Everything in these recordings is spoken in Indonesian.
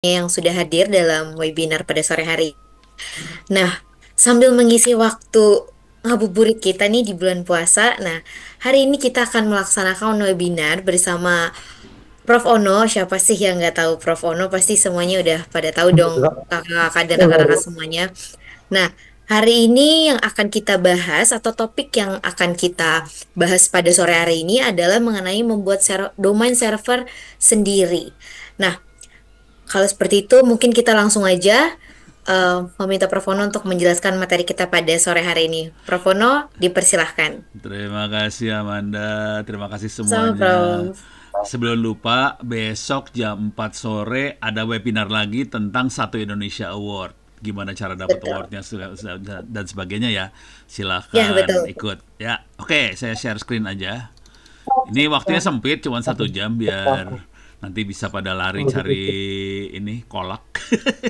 yang sudah hadir dalam webinar pada sore hari. Nah, sambil mengisi waktu ngabuburit kita nih di bulan puasa, nah hari ini kita akan melaksanakan webinar bersama Prof. Ono. Siapa sih yang nggak tahu Prof. Ono? Pasti semuanya udah pada tahu dong, kakak-kakak dan rekan-rekan semuanya. Nah, hari ini yang akan kita bahas atau topik yang akan kita bahas pada sore hari ini adalah mengenai membuat domain server sendiri. Nah, kalau seperti itu, mungkin kita langsung aja meminta Prof. Ono untuk menjelaskan materi kita pada sore hari ini. Prof. Ono, dipersilahkan. Terima kasih Amanda, terima kasih Sama semuanya. Prof. Sebelum lupa, besok jam 4 sore ada webinar lagi tentang Satu Indonesia Award. Gimana cara dapat Betul. awardnya dan sebagainya ya. Ya, Silahkan betul. ikut. Ya, oke, saya share screen aja. Ini waktunya sempit, cuma 1 jam biar nanti bisa pada lari cari ini kolak.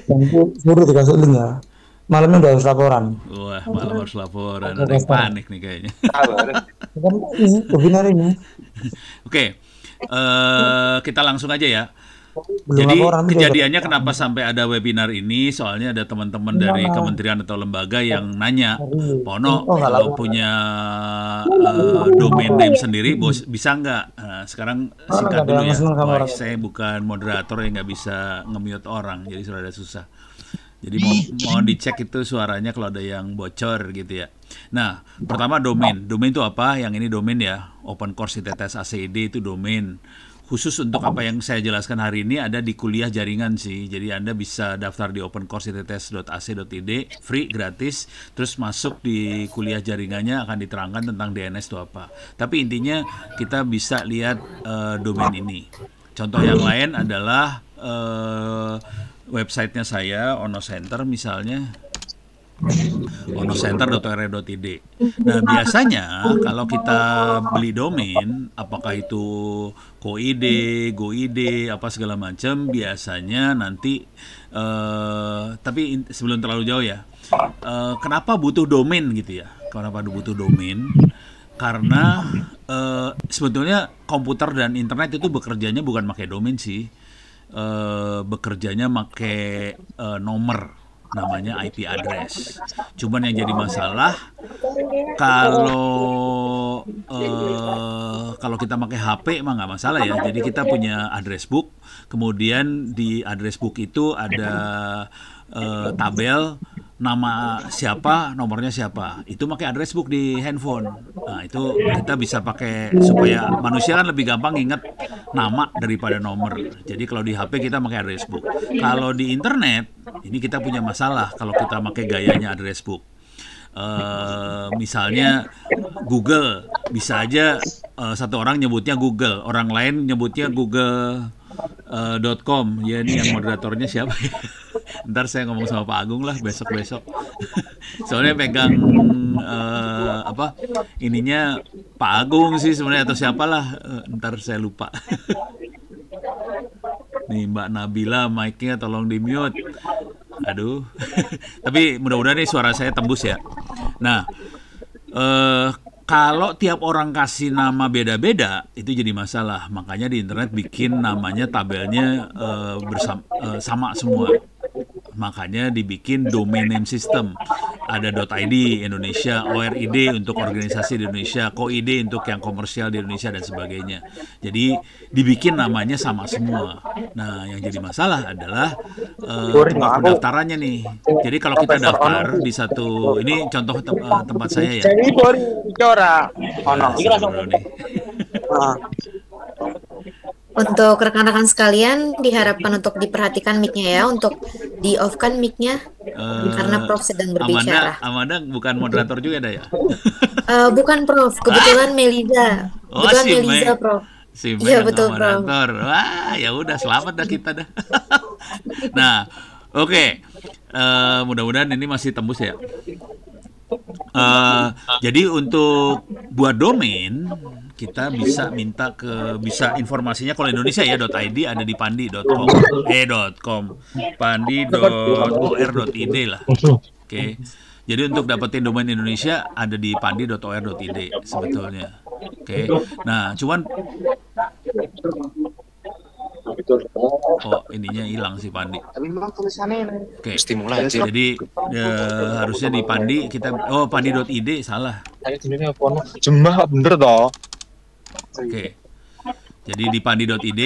Nanti suruh dikasih link ya. Malamnya udah harus laporan. Wah, malam harus laporan. Ada Ada yang daftar. panik nih kayaknya. Kan ini webinar ini Oke, kita langsung aja ya. belum Jadi laporan tapi udah. kejadiannya kenapa sampai ada webinar ini? Soalnya ada teman-teman dari Gimana? kementerian atau lembaga yang nanya, Hari. Pono Oh nggak kalau laporan. punya domain name sendiri, bisa nggak? Nah, sekarang Mana singkat nggak ada dulu yang ya. seneng sama Wah, orang. saya bukan moderator yang nggak bisa nge-mute orang, jadi sudah ada susah. Jadi mohon dicek itu suaranya kalau ada yang bocor gitu ya. Nah, pertama domain. Domain itu apa? Yang ini domain ya. Open Course ITTS ACID itu domain. Khusus untuk apa yang saya jelaskan hari ini ada di kuliah jaringan sih. Jadi Anda bisa daftar di opencourseitts.ac.id, free, gratis. Terus masuk di kuliah jaringannya akan diterangkan tentang DNS itu apa. Tapi intinya kita bisa lihat domain ini. Contoh yang lain adalah websitenya saya, Ono Center misalnya, onocenter.or.id. Nah, biasanya kalau kita beli domain, apakah itu KoID, GoID, apa segala macam, biasanya nanti, tapi sebelum terlalu jauh ya, kenapa butuh domain gitu ya? Kenapa butuh domain? Karena sebetulnya komputer dan internet itu bekerjanya bukan pakai domain sih, bekerjanya pakai nomor namanya IP address. Cuman yang jadi masalah kalau kita pakai HP emang nggak masalah ya. Jadi kita punya address book, kemudian di address book itu ada tabel nama siapa, nomornya siapa. Itu pakai address book di handphone. Nah, itu kita bisa pakai supaya manusia kan lebih gampang ingat nama daripada nomor. Jadi kalau di HP kita pakai address book. Kalau di internet, ini kita punya masalah kalau kita pakai gayanya address book. Misalnya Google, bisa aja satu orang nyebutnya Google, orang lain nyebutnya Google.com. Ya ini yang moderatornya siapa ya? Ntar saya ngomong sama Pak Agung lah besok-besok. Soalnya pegang apa ininya Pak Agung sih sebenarnya atau siapalah. Ntar saya lupa. Nih Mbak Nabila, mic-nya tolong di mute. Aduh. Tapi mudah-mudahan nih suara saya tembus ya. Nah, kalau tiap orang kasih nama beda-beda, itu jadi masalah. Makanya di internet bikin namanya tabelnya sama semua. Makanya dibikin domain name system. Ada .id Indonesia, ORID untuk organisasi di Indonesia, KoID untuk yang komersial di Indonesia dan sebagainya. Jadi dibikin namanya sama semua. Nah, yang jadi masalah adalah tempat pendaftarannya nih. Jadi kalau kita daftar di satu, ini contoh tempat saya ya. Jadi ora ono. Iki langsung. Nih. Untuk rekan-rekan sekalian, diharapkan untuk diperhatikan mic-nya ya, untuk di-off-kan mic-nya, karena Prof sedang berbicara. Amanda bukan moderator juga ada ya? Bukan Prof, kebetulan Meliza. Oh, Kebetulan si Meliza, Mei. Prof. Si Mei Iya, yang betul, Prof. moderator. Wah, ya udah selamat dah kita dah. Nah, oke. Mudah-mudahan ini masih tembus ya. Jadi untuk buat domain kita bisa minta bisa informasinya kalau Indonesia ya .id ada di pandi.com pandi.or.id lah. Oke. Jadi untuk dapetin domain Indonesia ada di pandi.or.id sebetulnya. Oke. Nah, cuman Oh, ininya hilang sih Pandi. Tapi memang tulisannya ini. Oke. Mesti mulai aja. Jadi harusnya di Pandi kita pandi.id salah. Saya jenisnya apa? Jembah bener toh. Oke. Jadi di pandi.id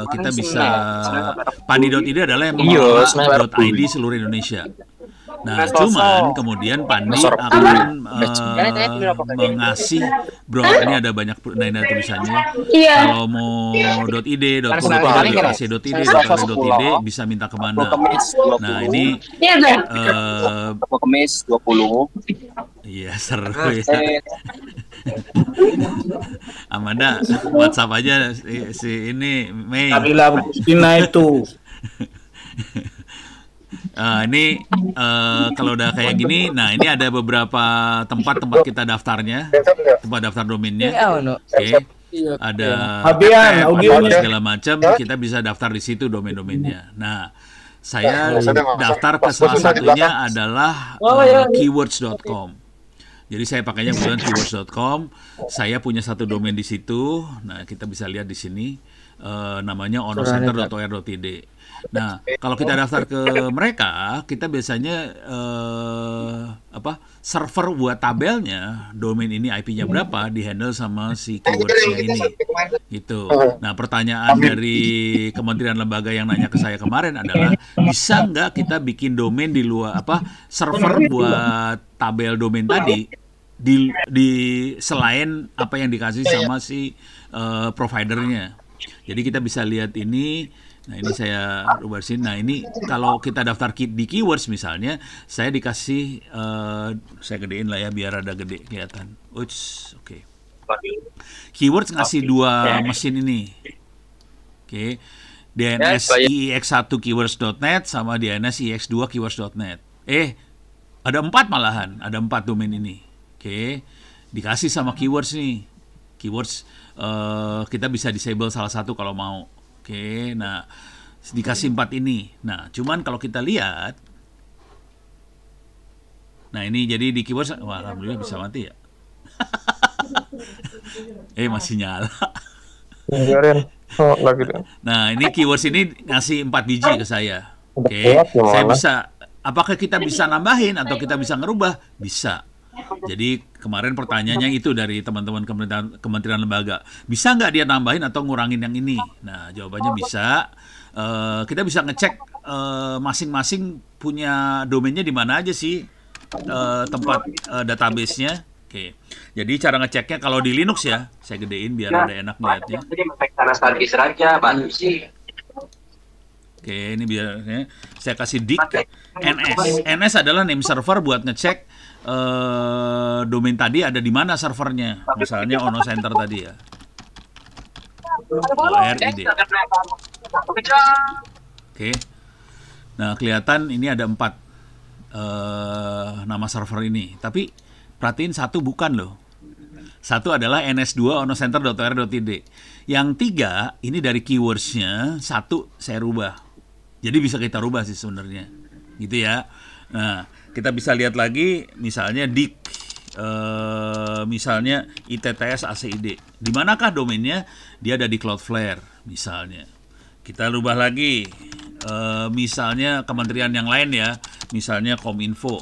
kita bisa pandi.id adalah yang mengelola .id seluruh Indonesia. Nah, cuman kemudian Pandi akan mengasih ini ada banyak tulisannya. Kalau mau .id, .ac.id, bisa minta kemana. Nah, ini Kemis 20. iya seru ya. Amanda, WhatsApp aja si ini Mei. Kabila Agustina itu. Ini kalau udah kayak gini, nah ini ada beberapa tempat kita daftarnya, tempat daftar domainnya. Oke, ada segala macam, kita bisa daftar di situ domain-domainnya. Nah, saya daftar ke salah satunya adalah keywords.com. Jadi saya pakainya kebetulan keywords.com. Saya punya satu domain di situ. Nah, kita bisa lihat di sini namanya onocenter.or.id. Nah, kalau kita daftar ke mereka, kita biasanya server buat tabelnya, domain ini IP-nya berapa, dihandle sama si keywords-nya ini. Gitu. Nah, pertanyaan dari kementerian lembaga yang nanya ke saya kemarin adalah, bisa nggak kita bikin domain di luar server buat tabel domain tadi di selain apa yang dikasih sama si providernya. Jadi kita bisa lihat ini. Nah, ini saya rubah sini. Nah, ini kalau kita daftar di keywords misalnya, saya dikasih saya gedein lah ya biar ada gede kelihatan. Oke. Keywords ngasih dua mesin ini. Oke. DNS IX1 keywords.net sama DNS IX2 keywords.net. Ada 4 malahan, ada 4 domain ini. Oke. Dikasih sama keywords nih. Keywords kita bisa disable salah satu kalau mau. Oke, nah dikasih 4 ini. Nah, cuman kalau kita lihat, nah ini jadi di keywords, wah alhamdulillah bisa mati ya. Masih nyala. Nah, ini keywords ini ngasih 4 biji ke saya. Oke, saya bisa, apakah kita bisa nambahin atau kita bisa ngerubah? Bisa. Jadi kemarin pertanyaannya itu dari teman-teman kementerian lembaga, bisa nggak dia nambahin atau ngurangin yang ini? Nah, jawabannya bisa. Kita bisa ngecek masing-masing punya domainnya di mana aja sih tempat database-nya. Oke. Jadi cara ngeceknya kalau di Linux ya, saya gedein biar ada enak melihatnya. Oke, ini biarnya saya kasih dik NS. NS adalah name server buat ngecek domain tadi ada di mana servernya. Misalnya onocenter tadi ya. ORID. Oke. Nah, kelihatan ini ada 4 nama server ini. Tapi perhatiin satu bukan loh. Satu adalah ns2 onocenter.or.id. Yang 3 ini dari keywords-nya, 1 saya rubah. Jadi bisa kita rubah sih sebenarnya. Gitu ya. Nah, kita bisa lihat lagi misalnya dik misalnya ITTS ACID. Di manakah domainnya? Dia ada di Cloudflare misalnya. Kita rubah lagi misalnya kementerian yang lain ya. Misalnya Kominfo.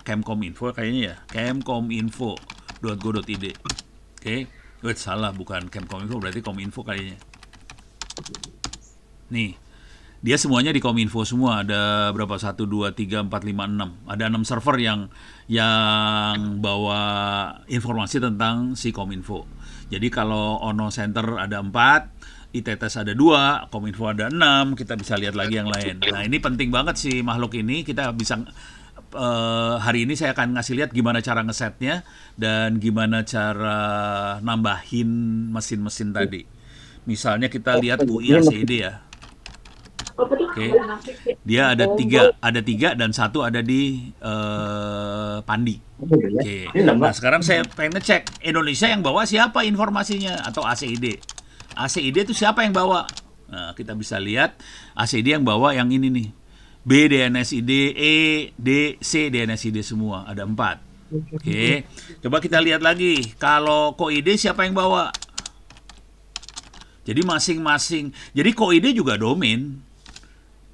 Kemkominfo kayaknya ya. Kemkominfo.go.id. Oke. Salah, bukan Kemkominfo, berarti Kominfo kayaknya. Nih. Dia semuanya di Kominfo semua. Ada berapa? 1, 2, 3, 4, 5, 6. Ada 6 server yang bawa informasi tentang si Kominfo. Jadi kalau onocenter ada 4, ITTS ada 2, Kominfo ada 6, kita bisa lihat lagi yang lain. Nah, ini penting banget sih makhluk ini. Kita bisa hari ini saya akan ngasih lihat gimana cara ngesetnya dan gimana cara nambahin mesin-mesin tadi. Misalnya kita lihat UI ACID ya. Oke, dia ada 3 dan 1 ada di Pandi. Oke, nah sekarang saya pengen ngecek Indonesia yang bawa siapa informasinya atau ACID. ACID itu siapa yang bawa? Nah, kita bisa lihat ACID yang bawa yang ini nih. B DNSID, E, D, C DNSID semua ada 4. Oke, coba kita lihat lagi. Kalau KOID siapa yang bawa? Jadi masing-masing. Jadi KOID juga domain.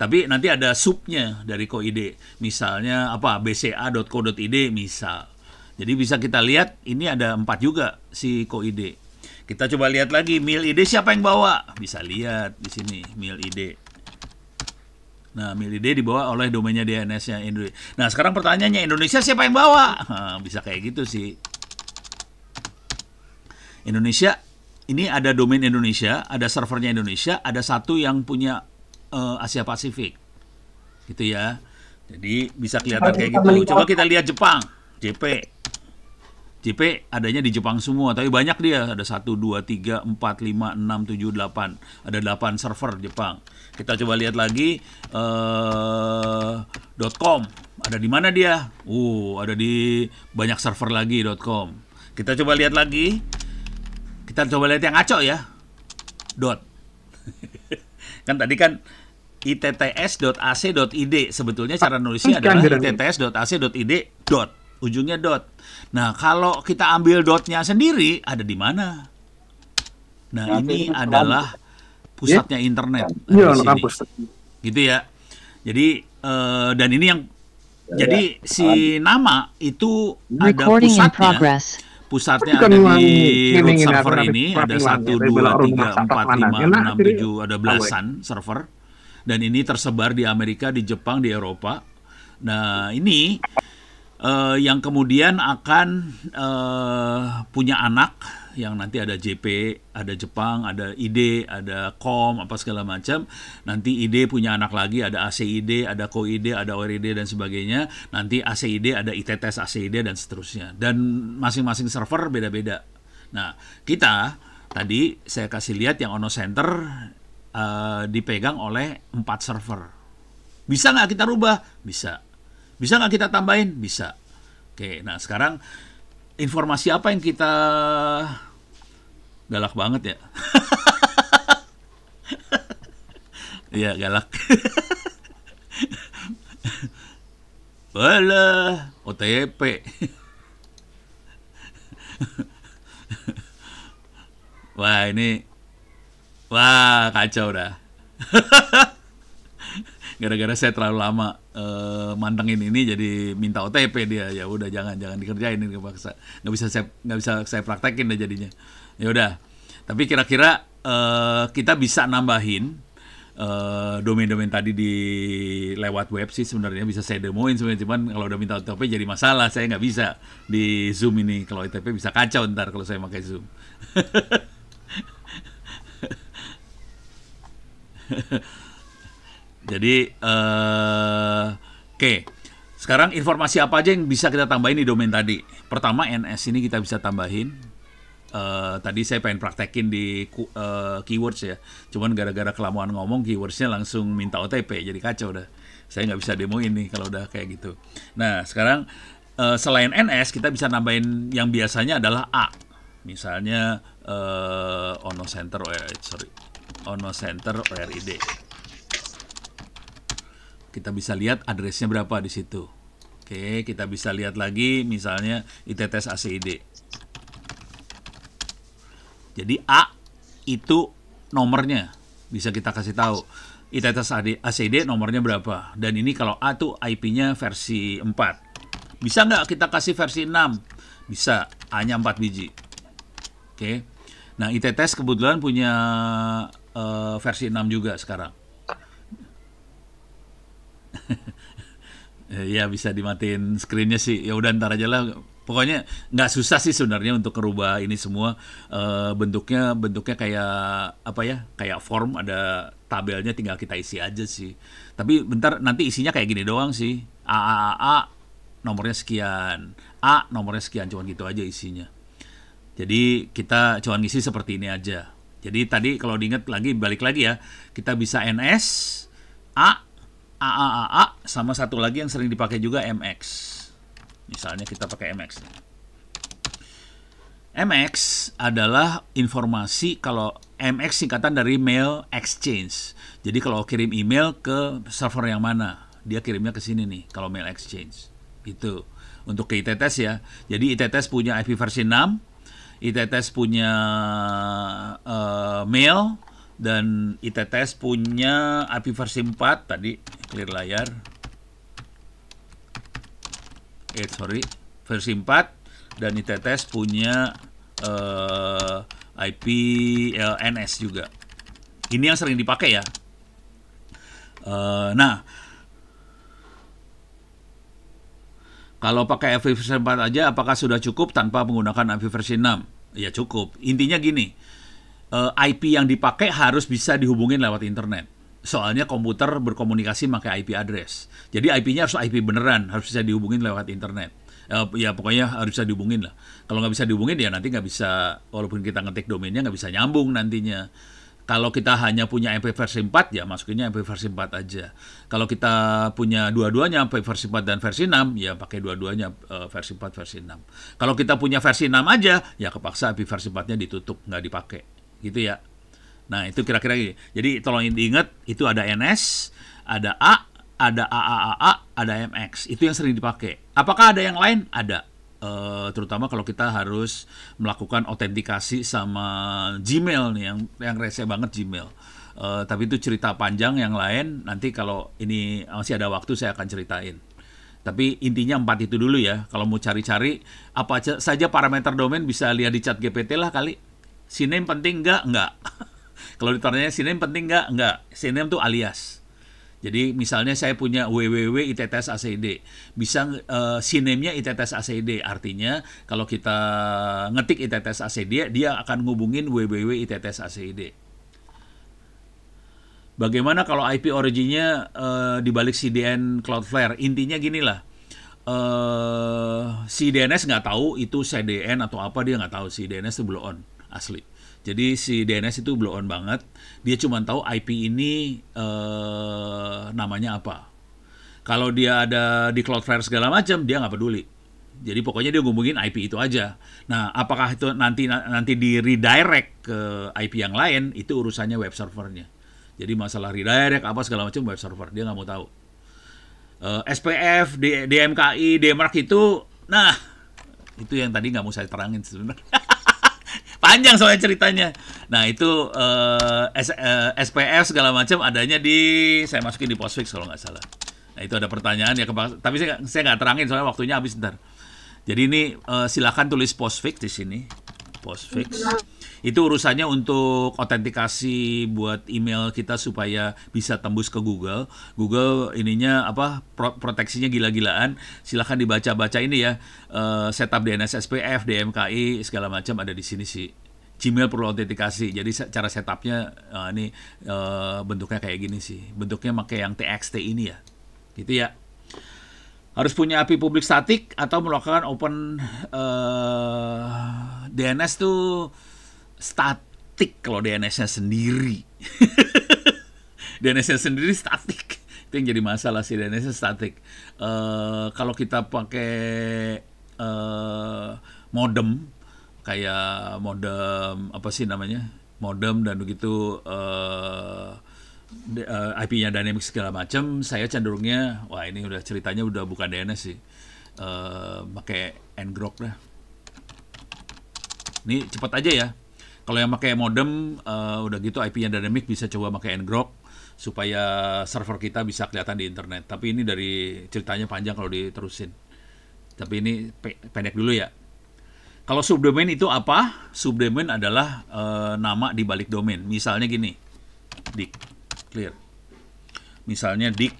Tapi nanti ada subnya dari KOID. Misalnya apa? bca.co.id misal. Jadi bisa kita lihat ini ada 4 juga si KOID. Kita coba lihat lagi mail ID siapa yang bawa? Bisa lihat di sini mail ID. Nah, mail ID dibawa oleh domainnya DNS-nya Indonesia. Nah, sekarang pertanyaannya Indonesia siapa yang bawa? Nah, bisa kayak gitu sih. Indonesia, ini ada domain Indonesia, ada servernya Indonesia, ada satu yang punya Asia Pasifik, gitu ya. Jadi bisa kelihatan kayak gitu. Coba kita lihat Jepang, JP. JP adanya di Jepang semua, tapi banyak dia. Ada 1, 2, 3, 4, 5, 6, 7, 8. Ada 8 server Jepang. Kita coba lihat lagi .com. Ada di mana dia? Ada di banyak server lagi .com. Kita coba lihat lagi. Kita coba lihat yang ngaco ya. Kan tadi kan itts.ac.id. Sebetulnya cara nulisnya adalah itts.ac.id. Ujungnya dot. Nah, kalau kita ambil dotnya sendiri, ada di mana? Nah, ini adalah pusatnya internet. Ada di sini. Gitu ya. Jadi, dan ini yang jadi si nama itu ada pusatnya. Pusatnya ada di root server ini, ada 1, 2, 3, 4, 5, 6, 7, ada belasan server. Dan ini tersebar di Amerika, di Jepang, di Eropa. Nah, ini yang kemudian akan punya anak, yang nanti ada JP, ada Jepang, ada ID, ada COM, apa segala macam. Nanti ID punya anak lagi, ada ACID, ada KOID, ada ORID, dan sebagainya. Nanti ACID, ada ITTS ACID, dan seterusnya. Dan masing-masing server beda-beda. Nah, kita tadi saya kasih lihat yang Ono Center dipegang oleh 4 server. Bisa nggak kita rubah? Bisa. Bisa nggak kita tambahin? Bisa. Oke, nah sekarang informasi apa yang kita galak banget ya? Iya, galak. Walah, OTP. Wah, kacau dah. Gara-gara saya terlalu lama mantengin ini, jadi minta OTP dia. Ya udah, jangan dikerjain ini, kepaksa. Nggak bisa saya praktekin deh jadinya. Ya udah. Tapi kira-kira kita bisa nambahin domain-domain tadi di lewat web sih sebenarnya, bisa saya demoin sebenarnya. Cuman kalau udah minta OTP jadi masalah, saya nggak bisa di Zoom ini. Kalau OTP bisa kacau ntar kalau saya pakai Zoom. Jadi, oke. Sekarang informasi apa aja yang bisa kita tambahin di domain tadi? Pertama, NS ini kita bisa tambahin. Tadi saya pengen praktekin di keywords ya. Cuman gara-gara kelamaan ngomong, keywordsnya langsung minta OTP. Jadi kacau udah. Saya nggak bisa demoin nih kalau udah kayak gitu. Nah, sekarang selain NS, kita bisa nambahin yang biasanya adalah A. Misalnya, Ono Center ORID. Kita bisa lihat addressnya berapa di situ. Oke, kita bisa lihat lagi misalnya ITTS ACID. Jadi A itu nomornya bisa kita kasih tahu. ITTS ACID nomornya berapa. Dan ini kalau A tuh IP-nya versi 4. Bisa nggak kita kasih versi 6? Bisa, A-nya 4 biji. Oke. Nah, ITTS kebetulan punya versi 6 juga sekarang. Ya, bisa dimatiin screen-nya sih. Ya udah, ntar aja lah. Pokoknya nggak susah sih sebenarnya untuk merubah ini semua. Bentuknya kayak apa ya? Kayak form, ada tabelnya, tinggal kita isi aja sih. Tapi bentar, nanti isinya kayak gini doang sih. A nomornya sekian. A nomornya sekian, cuma gitu aja isinya. Jadi kita cuma ngisi seperti ini aja. Jadi tadi kalau diingat lagi, balik lagi ya. Kita bisa NS, A, sama satu lagi yang sering dipakai juga MX. Misalnya kita pakai MX. MX adalah informasi, kalau MX singkatan dari Mail Exchange. Jadi kalau kirim email ke server yang mana, dia kirimnya ke sini nih, kalau Mail Exchange. Gitu. Untuk ke ITTS ya. Jadi ITTS punya IP versi 6, ITTS punya mail, dan ITTS punya IP versi 4 tadi, clear layar. Versi 4, dan ITTS punya IP LNS juga. Ini yang sering dipakai ya. Nah, kalau pakai IP versi 4 aja, apakah sudah cukup tanpa menggunakan IP versi 6? Ya cukup. Intinya gini, IP yang dipakai harus bisa dihubungin lewat internet. Soalnya komputer berkomunikasi pakai IP address. Jadi IP-nya harus IP beneran, harus bisa dihubungin lewat internet. Ya pokoknya harus bisa dihubungin lah. Kalau nggak bisa dihubungin ya nanti nggak bisa, walaupun kita ngetik domainnya nggak bisa nyambung nantinya. Kalau kita hanya punya IP versi 4 ya masukinnya IP versi 4 aja. Kalau kita punya dua-duanya IP versi 4 dan versi 6 ya pakai dua-duanya versi 4 versi 6. Kalau kita punya versi 6 aja ya kepaksa IP versi 4-nya ditutup, nggak dipakai. Gitu ya. Nah, itu kira-kira gini. Jadi tolong diingat, itu ada NS, ada A, ada AAAA, ada MX. Itu yang sering dipakai. Apakah ada yang lain? Ada. Terutama kalau kita harus melakukan autentikasi sama Gmail nih, yang rese banget Gmail. Tapi itu cerita panjang yang lain. Nanti kalau ini masih ada waktu saya akan ceritain. Tapi intinya 4 itu dulu ya. Kalau mau cari-cari apa saja parameter domain bisa lihat di ChatGPT lah kali. CNAME penting nggak? Nggak. Kalau ditanya CNAME penting nggak? Nggak. CNAME itu alias. Jadi misalnya saya punya www.ittsaCID. Bisa CNAME-nya ittsaCID. Artinya kalau kita ngetik ittsaCID, dia akan ngubungin www.ittsaCID. Bagaimana kalau IP originnya dibalik CDN Cloudflare? Intinya gini lah. Si DNS nggak tahu itu CDN atau apa, dia nggak tahu. Si DNS itu blow on. Asli. Jadi si DNS itu blow on banget. Dia cuma tahu IP ini namanya apa. Kalau dia ada di Cloudflare segala macam, dia nggak peduli. Jadi pokoknya dia ngomongin IP itu aja. Nah, apakah itu nanti di redirect ke IP yang lain, itu urusannya web servernya. Jadi masalah redirect apa segala macam web server, dia nggak mau tahu. SPF, DMKI, DMARC itu, nah itu yang tadi nggak mau saya terangin sebenarnya. Panjang soalnya ceritanya. Nah itu SPF segala macam adanya saya masukin di Postfix kalau nggak salah. Nah itu ada pertanyaan ya, tapi saya nggak terangin soalnya waktunya habis ntar. Jadi ini silakan tulis Postfix di sini. Postfix. Itu urusannya untuk autentikasi buat email kita supaya bisa tembus ke Google. Google ininya apa, proteksinya gila-gilaan. Silahkan dibaca-baca ini ya. Setup DNS SPF, DMKI segala macam ada di sini sih. Gmail perlu autentikasi. Jadi cara setupnya ini bentuknya kayak gini sih. Bentuknya pakai yang TXT ini ya. Gitu ya. Harus punya API publik statik atau melakukan open DNS tuh statik kalau DNS-nya sendiri. DNS-nya sendiri statik. Itu yang jadi masalah sih, DNS-nya statik. Kalau kita pakai modem, kayak modem apa sih namanya? Modem dan begitu IP-nya dynamic segala macam, saya cenderungnya wah ini udah ceritanya udah bukan DNS sih. Pakai ngrok dah. Ini cepat aja ya. Kalau yang pakai modem udah gitu IP-nya dynamic bisa coba pakai ngrok supaya server kita bisa kelihatan di internet. Tapi ini dari ceritanya panjang kalau diterusin. Tapi ini pendek dulu ya. Kalau subdomain itu apa? Subdomain adalah nama di balik domain. Misalnya gini. Dik. Clear. Misalnya dik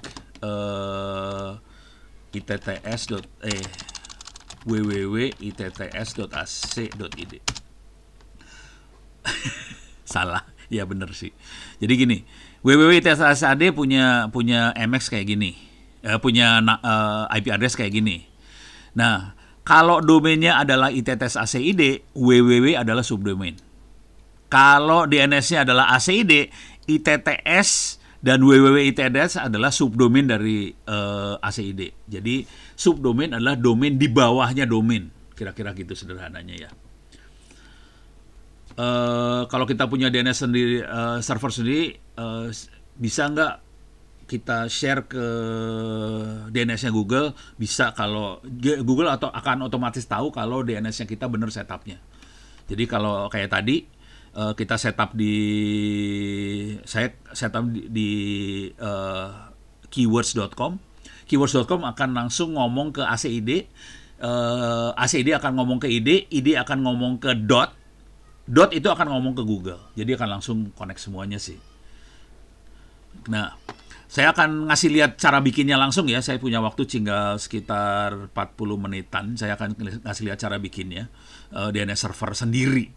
www.itts.ac.id. Salah, ya bener sih. Jadi gini, www.itts.ad punya MX kayak gini, punya IP address kayak gini. Nah, kalau domainnya adalah itts.acid, www adalah subdomain. Kalau DNS-nya adalah ACID, ITTS dan www.itts adalah subdomain dari ACID. Jadi subdomain adalah domain di bawahnya domain. Kira-kira gitu sederhananya ya. Kalau kita punya DNS sendiri, server sendiri, bisa nggak kita share ke DNS-nya Google? Bisa, kalau Google akan otomatis tahu kalau DNS-nya kita benar setupnya. Jadi kalau kayak tadi kita setup di saya setup di keywords.com. Keywords.com akan langsung ngomong ke ACID, ACID akan ngomong ke ID akan ngomong ke dot itu akan ngomong ke Google. Jadi akan langsung connect semuanya sih. Nah, saya akan ngasih lihat cara bikinnya langsung ya. Saya punya waktu tinggal sekitar 40 menitan. Saya akan ngasih lihat cara bikinnya DNS server sendiri.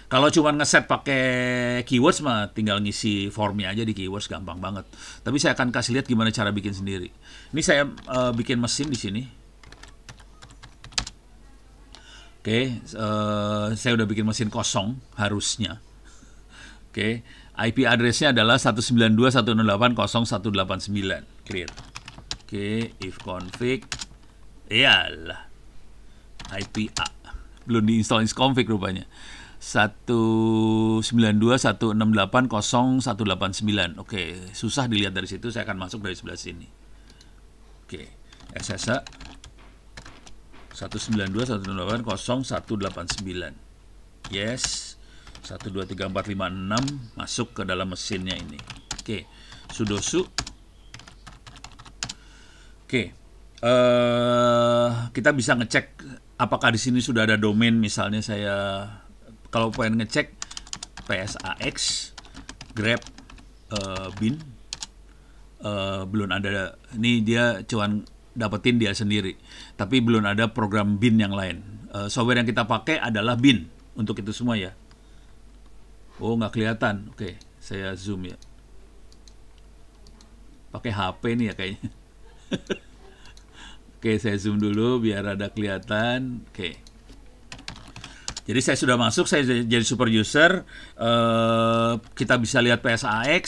Kalau cuma ngeset pakai keywords mah tinggal ngisi formnya aja di keywords, gampang banget. Tapi saya akan kasih lihat gimana cara bikin sendiri. Ini saya bikin mesin di sini. Oke, saya udah bikin mesin kosong harusnya. Oke, IP address-nya adalah 192.168.0.189. Clear. Oke, if config. Iyalah. IP A. Belum diinstall config rupanya. 192.168.0.189. Oke, susah dilihat dari situ, saya akan masuk dari sebelah sini. Oke, SSH 192.168.0.189. Yes. 123456 masuk ke dalam mesinnya ini. Oke, sudosu. Oke. Kita bisa ngecek apakah di sini sudah ada domain, misalnya saya kalau pengen ngecek PSAX grep bin belum ada. Ini dia cuman dapetin dia sendiri, tapi belum ada program bin yang lain. Software yang kita pakai adalah bin untuk itu semua ya. Oh, nggak kelihatan. Oke, saya zoom ya. Pakai HP nih ya kayaknya. Oke, saya zoom dulu biar ada kelihatan. Oke. Jadi saya sudah masuk, saya jadi super user. Kita bisa lihat PSAX.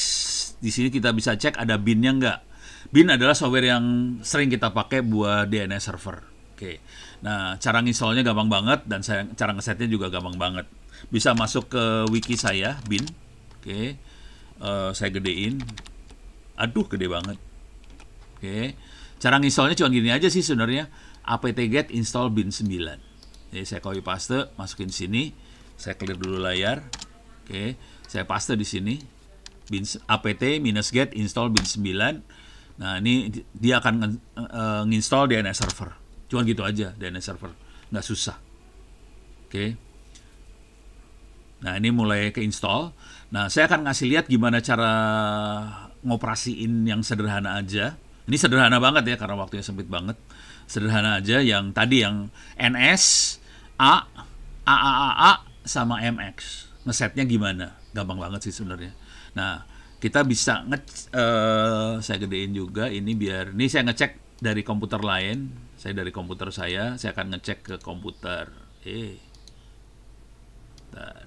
Di sini kita bisa cek ada bin-nya nggak. Bin adalah software yang sering kita pakai buat DNS server. Oke. Nah, cara nginstallnya gampang banget dan cara ngesetnya juga gampang banget. Bisa masuk ke wiki saya, bin. Oke. Saya gedein. Aduh, gede banget. Oke. Cara nginstallnya cuma gini aja sih sebenarnya. apt-get install bin 9. Jadi saya copy paste, masukin sini, saya clear dulu layar. Oke, saya paste di sini. Bin apt-get install bin 9. Nah, ini dia akan nginstall DNS server. Cuma gitu aja, DNS server. Nggak susah. Oke. Nah, ini mulai ke install. Nah, saya akan ngasih lihat gimana cara ngoperasiin yang sederhana aja. Ini sederhana banget ya, karena waktunya sempit banget. Sederhana aja yang tadi yang NS, A, sama MX. Ngesetnya gimana? Gampang banget sih sebenarnya. Nah, kita bisa saya gedein juga ini biar ini saya ngecek dari komputer lain. Saya dari komputer saya akan ngecek ke komputer. Bentar.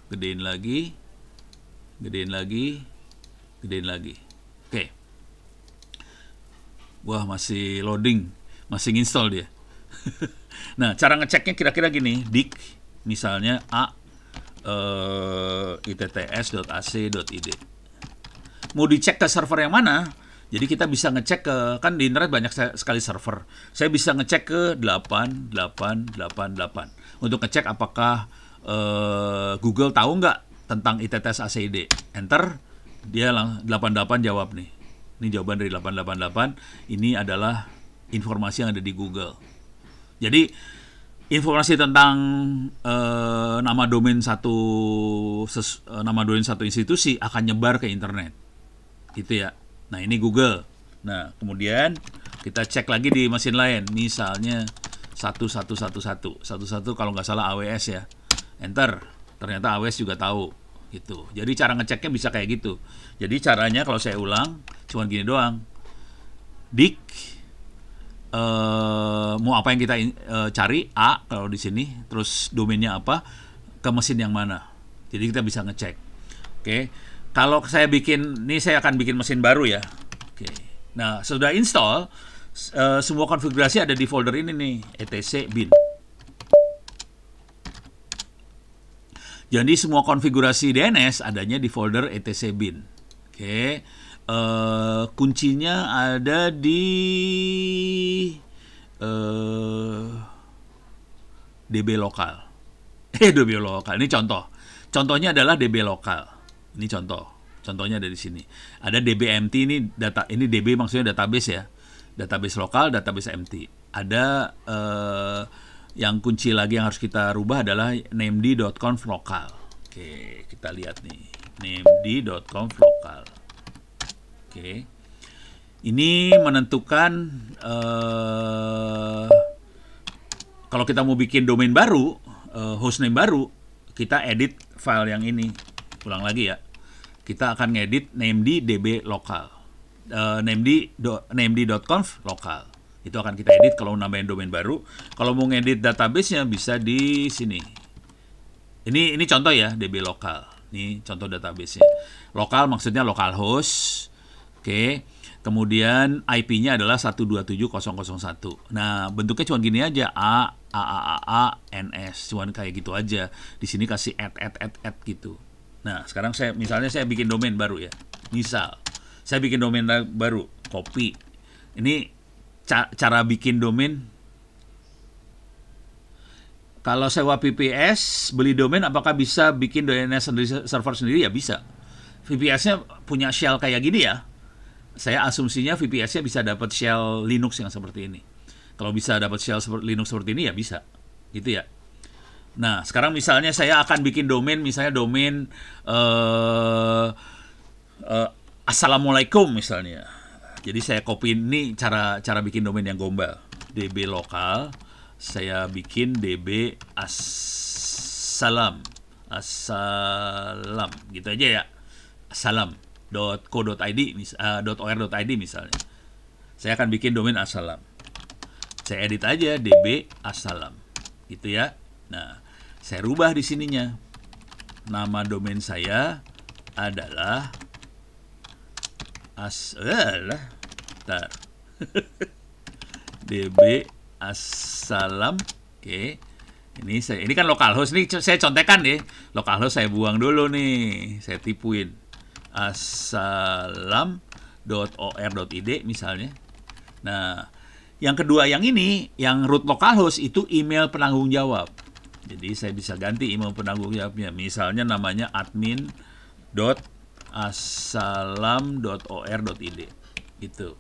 Gedein lagi. Oke. Wah, masih loading, masih install dia. Nah, cara ngeceknya kira-kira gini, dik misalnya itts.ac.id. Mau dicek ke server yang mana? Jadi kita bisa ngecek ke, kan di internet banyak sekali server. Saya bisa ngecek ke 8888 untuk ngecek apakah Google tahu nggak tentang ITTS ACID. Enter, dia 88 jawab nih. Ini jawaban dari 888. Ini adalah informasi yang ada di Google. Jadi informasi tentang nama domain satu institusi akan nyebar ke internet, gitu ya. Nah, ini Google. Nah, kemudian kita cek lagi di mesin lain, misalnya 1111 kalau nggak salah AWS ya. Enter, ternyata AWS juga tahu, gitu. Jadi cara ngeceknya bisa kayak gitu. Jadi caranya kalau saya ulang, cuma gini doang. Dik mau apa yang kita cari, A kalau di sini, terus domainnya apa, ke mesin yang mana. Jadi kita bisa ngecek. Oke. Kalau saya bikin, ini saya akan bikin mesin baru ya. Oke. Nah, sudah install, semua konfigurasi ada di folder ini nih, etc bin. Jadi semua konfigurasi DNS adanya di folder etc bin. Oke. Kuncinya ada di eh, DB lokal. DB lokal. Ini contoh. Contohnya adalah DB lokal. Ini contoh. Contohnya ada di sini. Ada DBMT ini data. Ini DB maksudnya database ya. Database lokal, database MT. Ada yang kunci lagi yang harus kita rubah adalah named.conf lokal. Oke, kita lihat nih. named.conf lokal. Oke. Ini menentukan kalau kita mau bikin domain baru, hostname baru, kita edit file yang ini. Ulang lagi ya. Kita akan ngedit named.db lokal. named.conf lokal. Itu akan kita edit kalau nambahin domain baru. Kalau mau ngedit database-nya bisa di sini. Ini contoh ya, DB lokal. Ini contoh database-nya. Lokal maksudnya localhost. Oke. Kemudian IP-nya adalah 127.0.0.1. Nah, bentuknya cuma gini aja, NS, cuma kayak gitu aja. Di sini kasih add gitu. Nah, sekarang misalnya saya bikin domain baru ya. Misal, saya bikin domain baru, copy. Ini cara bikin domain. Kalau sewa VPS, beli domain, apakah bisa bikin DNS sendiri, server sendiri? Ya bisa. VPS-nya punya shell kayak gini ya. Saya asumsinya VPS-nya bisa dapat shell Linux yang seperti ini. Kalau bisa dapat shell Linux seperti ini ya bisa, gitu ya. Nah, sekarang misalnya saya akan bikin domain, misalnya domain Assalamualaikum misalnya. Jadi saya copy ini cara bikin domain yang gombal. DB lokal, saya bikin DB assalam, gitu aja ya. Assalam.co.id .or.id misalnya. Saya akan bikin domain assalam. Saya edit aja DB assalam. Gitu ya. Nah, saya rubah di sininya. Nama domain saya adalah DB assalam. Oke. Ini kan localhost nih, saya contekan deh. Localhost saya buang dulu nih. Saya tipuin. assalam.or.id misalnya. Nah, yang kedua yang ini, yang root localhost itu email penanggung jawab. Jadi saya bisa ganti email penanggung jawabnya. Misalnya namanya admin.assalam.or.id gitu.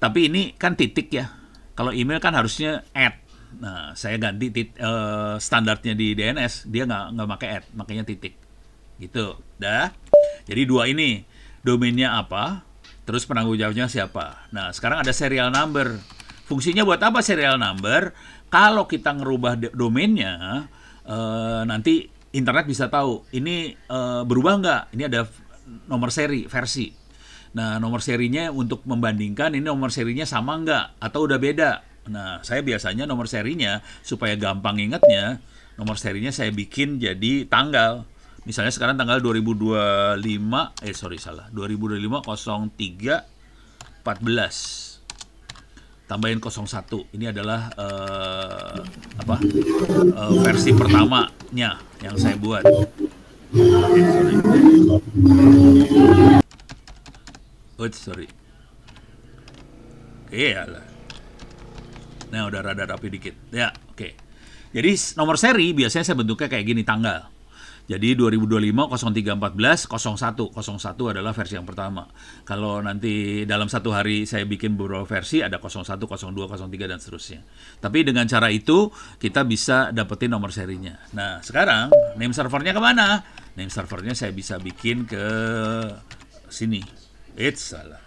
Tapi ini kan titik ya. Kalau email kan harusnya @ Nah, saya ganti standarnya di DNS, dia nggak pakai @ makanya titik. Gitu. Dah. Jadi dua ini, domainnya apa, terus penanggung jawabnya siapa. Nah, sekarang ada serial number. Fungsinya buat apa serial number? Kalau kita ngerubah domainnya, nanti internet bisa tahu, ini berubah nggak? Ini ada nomor seri, versi. Nah, nomor serinya untuk membandingkan, ini nomor serinya sama nggak? Atau udah beda? Nah, saya biasanya nomor serinya, supaya gampang ingatnya, nomor serinya saya bikin jadi tanggal. Misalnya sekarang tanggal 2025, 03/14. Tambahin 01. Ini adalah versi pertamanya yang saya buat. Sorry. Iyalah. Nah, udah rada rapi dikit. Ya, oke. Jadi nomor seri biasanya saya bentuknya kayak gini, tanggal. Jadi 2025-03/14-01. 01 adalah versi yang pertama. Kalau nanti dalam satu hari saya bikin beberapa versi, ada 01, 02, 03, dan seterusnya. Tapi dengan cara itu, kita bisa dapetin nomor serinya. Nah, sekarang, name servernya kemana? Name servernya saya bisa bikin ke sini. Salah.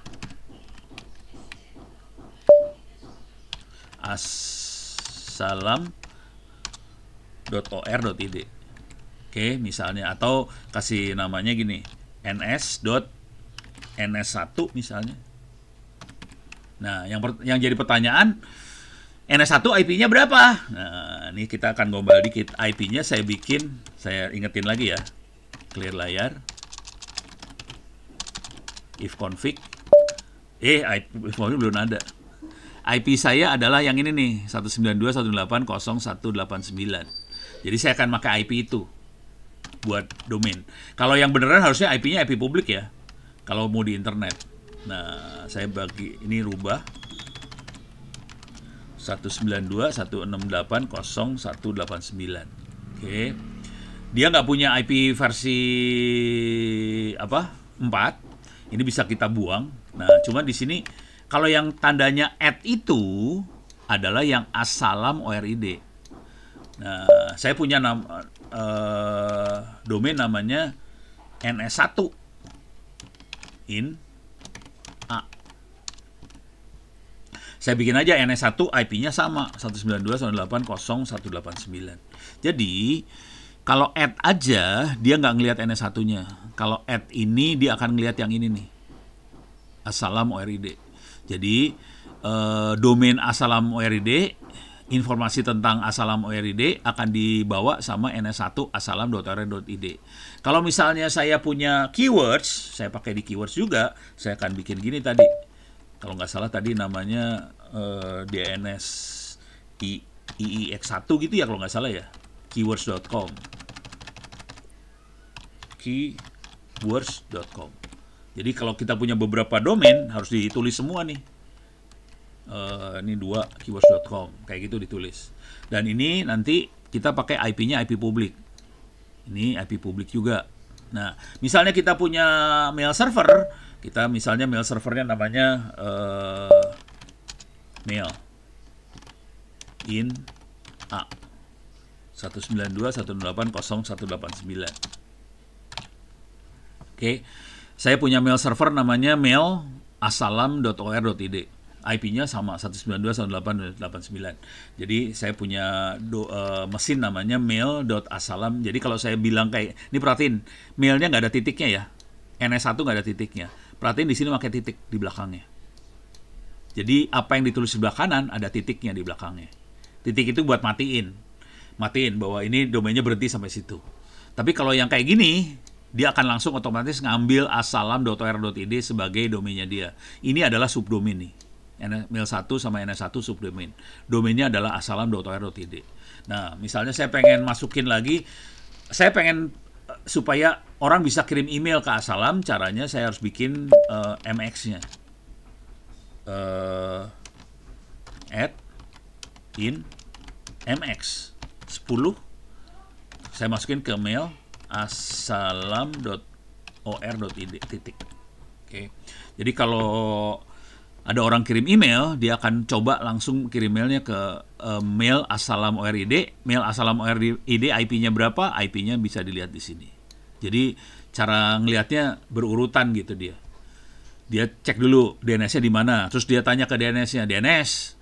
assalam.or.id. Oke, misalnya, atau kasih namanya gini, ns.ns1 misalnya. Nah, yang jadi pertanyaan, ns1 IP-nya berapa? Nah, ini kita akan gombal dikit. IP-nya saya ingetin lagi ya. Clear layar. If config. If config belum ada. IP saya adalah yang ini nih, 192.168.0.189. Jadi saya akan pakai IP itu buat domain. Kalau yang beneran harusnya IP-nya IP publik ya. Kalau mau di internet. Nah, saya bagi ini rubah 192.168.0189. Oke. Dia nggak punya IP versi apa 4. Ini bisa kita buang. Nah, cuma di sini kalau yang tandanya @ itu adalah yang Assalam ORID. Nah, saya punya domain namanya NS1 in A. Saya bikin aja NS1, IP-nya sama 192.168.0189. Jadi kalau add aja dia nggak ngelihat NS1-nya. Kalau add ini dia akan ngelihat yang ini nih, Assalam ORID. Jadi domain Assalam ORID, informasi tentang Assalam ORID akan dibawa sama NS1 assalam.or.id. Kalau misalnya saya punya keywords, saya pakai di keywords juga, saya akan bikin gini tadi. Kalau nggak salah tadi namanya DNS IIX1 gitu ya kalau nggak salah ya. Keywords.com. Keywords.com. Jadi kalau kita punya beberapa domain harus ditulis semua nih. Ini 2 keywords.com kayak gitu ditulis. Dan ini nanti kita pakai IP-nya IP publik. Ini IP publik juga. Nah, misalnya kita punya mail server, kita misalnya mail servernya namanya mail in A 192.168.0189. Oke, saya punya mail server namanya mail assalam.or.id. IP-nya sama 192.168.89. Jadi saya punya mesin namanya mail.assalam. Jadi kalau saya bilang kayak ini, perhatiin mailnya nggak ada titiknya ya. NS1 nggak ada titiknya. Perhatiin di sini pakai titik di belakangnya. Jadi apa yang ditulis di sebelah kanan ada titiknya di belakangnya. Titik itu buat matiin bahwa ini domainnya berhenti sampai situ. Tapi kalau yang kayak gini, dia akan langsung otomatis ngambil assalam.or.id sebagai domainnya dia. Ini adalah subdomain nih. Mail 1 sama NS1 subdomain. Domainnya adalah assalam.or.id. Nah, misalnya saya pengen masukin lagi, saya pengen supaya orang bisa kirim email ke Assalam, caranya saya harus bikin MX-nya. Add in MX 10. Saya masukin ke mail assalam.or.id titik. Oke. Jadi kalau ada orang kirim email, dia akan coba langsung kirim mailnya ke mail Assalam ORID. Mail Assalam ORID IP-nya berapa? IP-nya bisa dilihat di sini. Jadi cara ngelihatnya berurutan gitu dia. Dia cek dulu DNS-nya di mana, terus dia tanya ke DNS-nya, DNS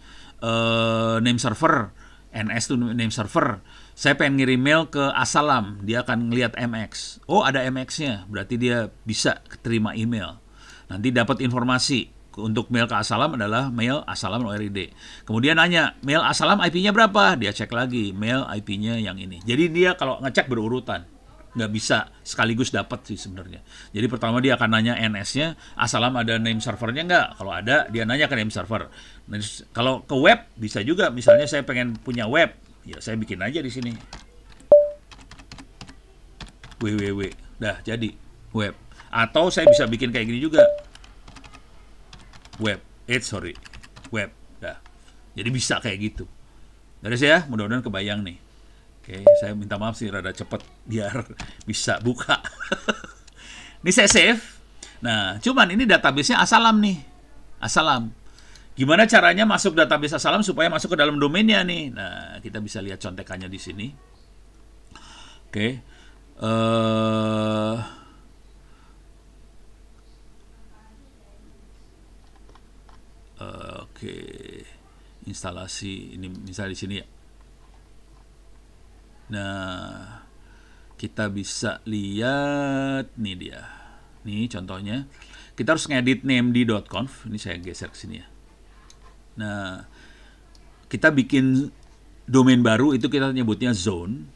name server, NS itu name server. Saya pengen ngirim mail ke Assalam, dia akan ngelihat MX. Oh, ada MX-nya, berarti dia bisa terima email. Nanti dapat informasi. Untuk mail ke Assalam adalah mail Assalam ORID. Kemudian nanya, mail Assalam IP-nya berapa? Dia cek lagi, mail IP-nya yang ini. Jadi dia kalau ngecek berurutan. Nggak bisa sekaligus dapat sih sebenarnya. Jadi pertama dia akan nanya NS-nya, Assalam ada name servernya nggak? Kalau ada, dia nanya ke name server. Nah, kalau ke web, bisa juga. Misalnya saya pengen punya web, ya saya bikin aja di sini. www. Dah, jadi web. Atau saya bisa bikin kayak gini juga. Web. Dah. Jadi bisa kayak gitu. Dari saya, mudah-mudahan kebayang nih. Oke, saya minta maaf sih rada cepet biar bisa buka. Ini saya save. Nah, cuman ini database-nya Assalam nih. Assalam. Gimana caranya masuk database Assalam supaya masuk ke dalam domainnya nih? Nah, kita bisa lihat contekannya di sini. Oke. Oke, instalasi ini misalnya di sini ya. Nah, kita bisa lihat nih dia. Nih contohnya. Kita harus ngedit named.conf. Ini saya geser ke sini ya. Nah, kita bikin domain baru itu kita nyebutnya zone.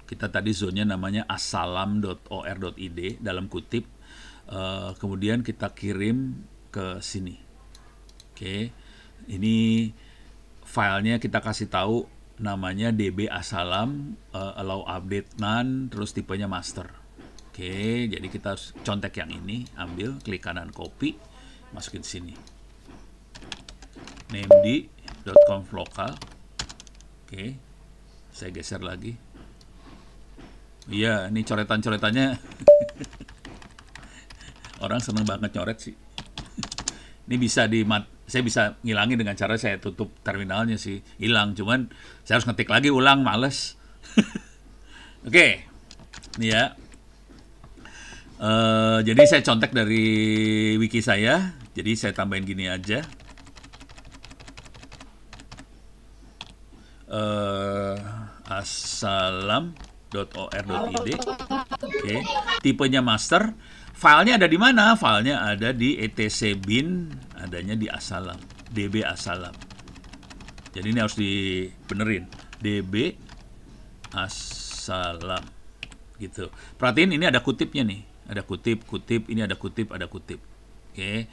Kita tadi zone-nya namanya assalam.or.id dalam kutip. Kemudian kita kirim ke sini. Oke, ini filenya kita kasih tahu namanya db assalam, allow update none, terus tipenya master. Oke, jadi kita contek yang ini, ambil, klik kanan copy, masukin sini. Named .conf lokal. Oke, saya geser lagi. Iya, ini coretan-coretannya orang seneng banget nyoret sih. Ini bisa saya bisa ngilangin dengan cara saya tutup terminalnya sih, hilang. Cuman saya harus ngetik lagi ulang, males. Oke, ini ya. Jadi saya contek dari wiki saya. Jadi saya tambahin gini aja. asalam.or.id. Oke, tipenya master. Filenya ada di mana? Filenya ada di etc bin, adanya di Asalam, db Asalam. Jadi ini harus dibenerin, db Asalam, gitu. Perhatiin ini ada kutipnya nih, ada kutip, ini ada kutip, ada kutip. Oke,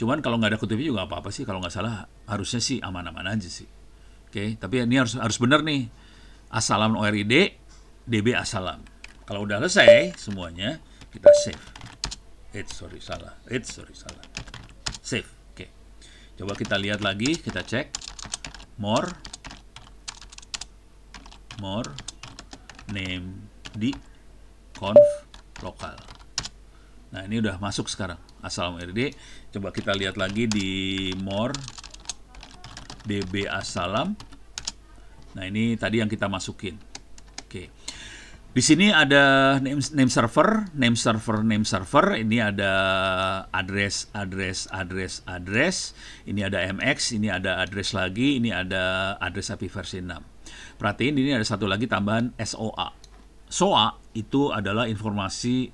cuman kalau nggak ada kutipnya juga apa-apa sih, kalau nggak salah harusnya sih aman-aman aja sih. Oke, tapi ini harus bener nih, Asalam ORID, db Asalam. Kalau udah selesai semuanya, kita save. Salah. Save. Oke. Coba kita lihat lagi, kita cek. More. Name di conf lokal. Nah, ini udah masuk sekarang. Asalam ORID. Coba kita lihat lagi di more db Asalam. Nah, ini tadi yang kita masukin. Oke. Di sini ada name server. Ini ada address. Ini ada MX, ini ada address lagi, ini ada address API versi 6. Perhatiin ini ada satu lagi tambahan SOA. SOA itu adalah informasi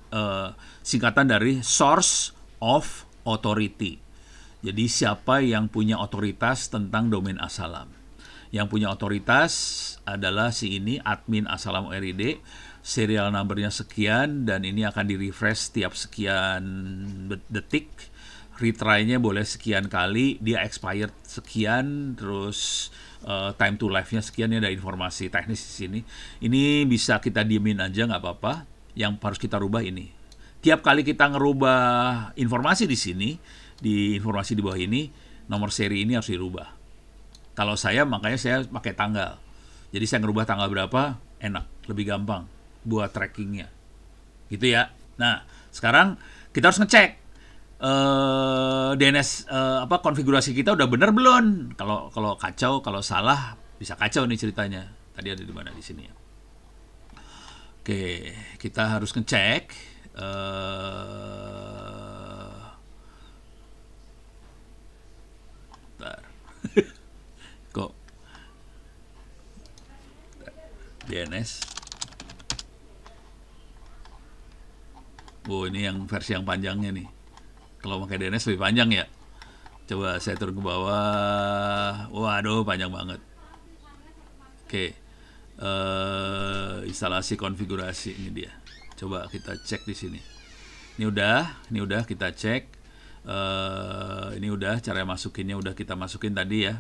singkatan dari Source of Authority. Jadi siapa yang punya otoritas tentang domain Asalam. Yang punya otoritas adalah si ini, admin Asalam ORID. Serial numbernya sekian, dan ini akan di-refresh setiap sekian detik. Retry-nya boleh sekian kali, dia expired sekian, terus time to life-nya sekian. Ini ada informasi teknis di sini. Ini bisa kita diemin aja, nggak apa-apa. Yang harus kita rubah ini. Tiap kali kita ngerubah informasi di sini, di informasi di bawah ini, nomor seri ini harus dirubah. Kalau makanya saya pakai tanggal. Jadi saya ngerubah tanggal berapa, enak, lebih gampang buat trackingnya, gitu ya. Nah, sekarang kita harus ngecek DNS konfigurasi kita udah bener belum. Kalau kacau, kalau salah bisa kacau nih ceritanya. Tadi ada di mana, di sini ya. Oke, kita harus ngecek. Bentar. Kok DNS? Oh, ini yang versi yang panjangnya nih. Kalau pakai DNS lebih panjang ya. Coba saya turun ke bawah. Waduh, panjang banget. Oke. Instalasi konfigurasi ini dia. Coba kita cek di sini. Ini udah kita cek. Ini udah cara masukinnya udah kita masukin tadi ya.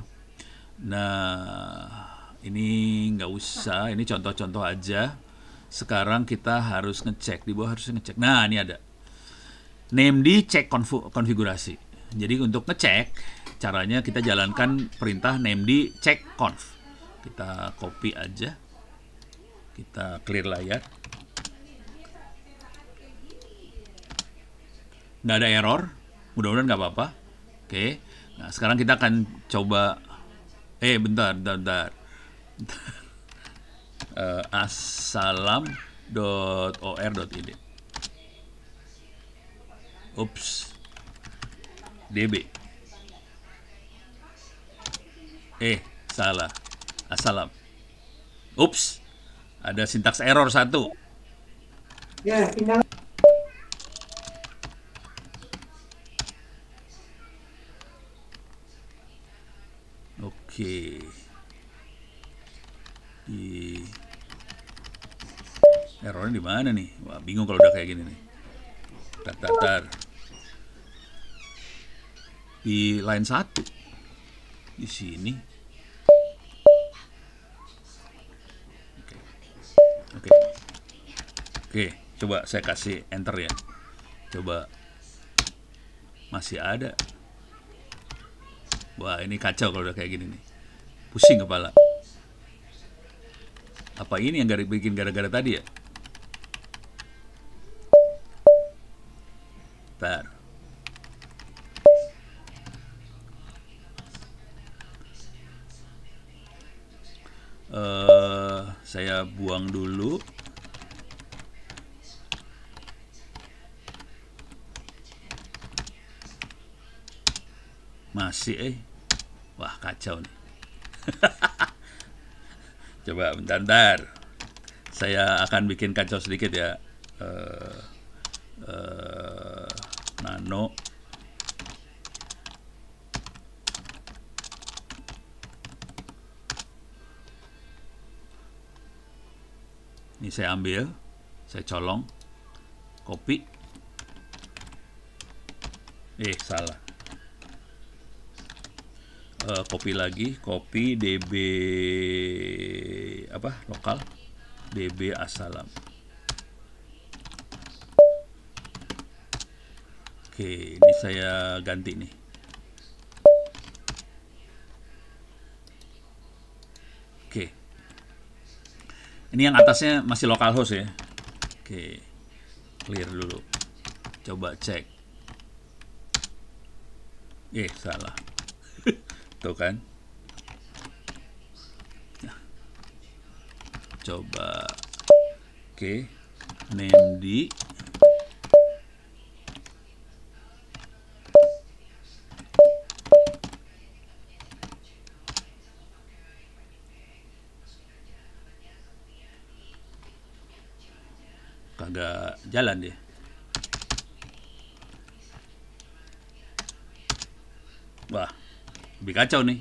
Nah, ini nggak usah. Ini contoh-contoh aja. Sekarang kita harus ngecek, di bawah harus ngecek. Nah, ini ada named cek konfigurasi. Jadi untuk ngecek, caranya kita jalankan perintah named check conf. Kita copy aja, kita clear layar. Nggak ada error, mudah-mudahan nggak apa-apa. Oke, nah sekarang kita akan coba. Bentar. asalam.or.id. Ups, db. Salah. Asalam. Ups, ada sintaks error 1. Ya, tinggal. Oke. Errornya di mana nih? Wah, bingung kalau udah kayak gini nih. Tar. Di line 1. Di sini. Oke, coba saya kasih enter ya. Coba. Masih ada. Wah, ini kacau kalau udah kayak gini nih. Pusing kepala. Apa ini yang bikin gara-gara tadi ya? Bentar. Saya buang dulu. Masih wah kacau nih. Coba bentar. Saya akan bikin kacau sedikit ya. Nano. Ini saya ambil, saya colong, copy. Salah. Copy lagi, copy db lokal, db asalam. Oke, ini saya ganti nih. Oke. Ini yang atasnya masih localhost ya. Oke. Clear dulu. Coba cek. Salah. Tuh kan. Nah. Coba. Oke. Named kagak jalan deh. Wah, lebih kacau nih.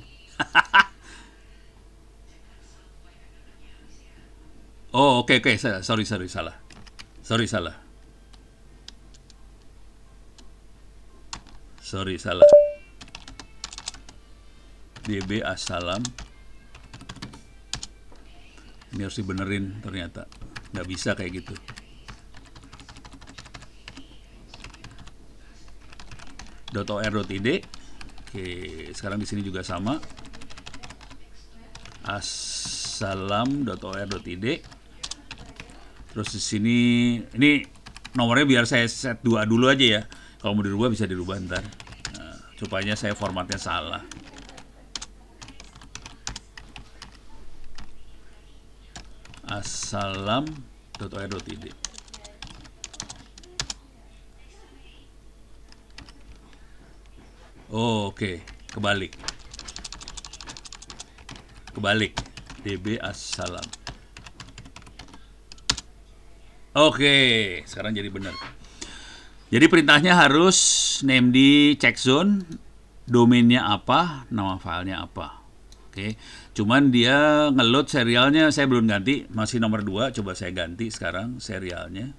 Oh, oke. Sorry, salah. Sorry, salah. DB asalam. Ini harus dibenerin ternyata. Nggak bisa kayak gitu. .or.id. Oke, sekarang di sini juga sama. asalam.or.id. Terus di sini ini nomornya biar saya set 2 dulu aja ya. Kalau mau dirubah bisa dirubah ntar. Nah, supaya saya formatnya salah. asalam.or.id. Oh, oke. Kebalik. DB asalam. Oke, sekarang jadi benar. Jadi perintahnya harus named checkzone, domainnya apa, nama filenya apa. Oke. Cuman dia ngeload serialnya saya belum ganti, masih nomor 2. Coba saya ganti sekarang serialnya.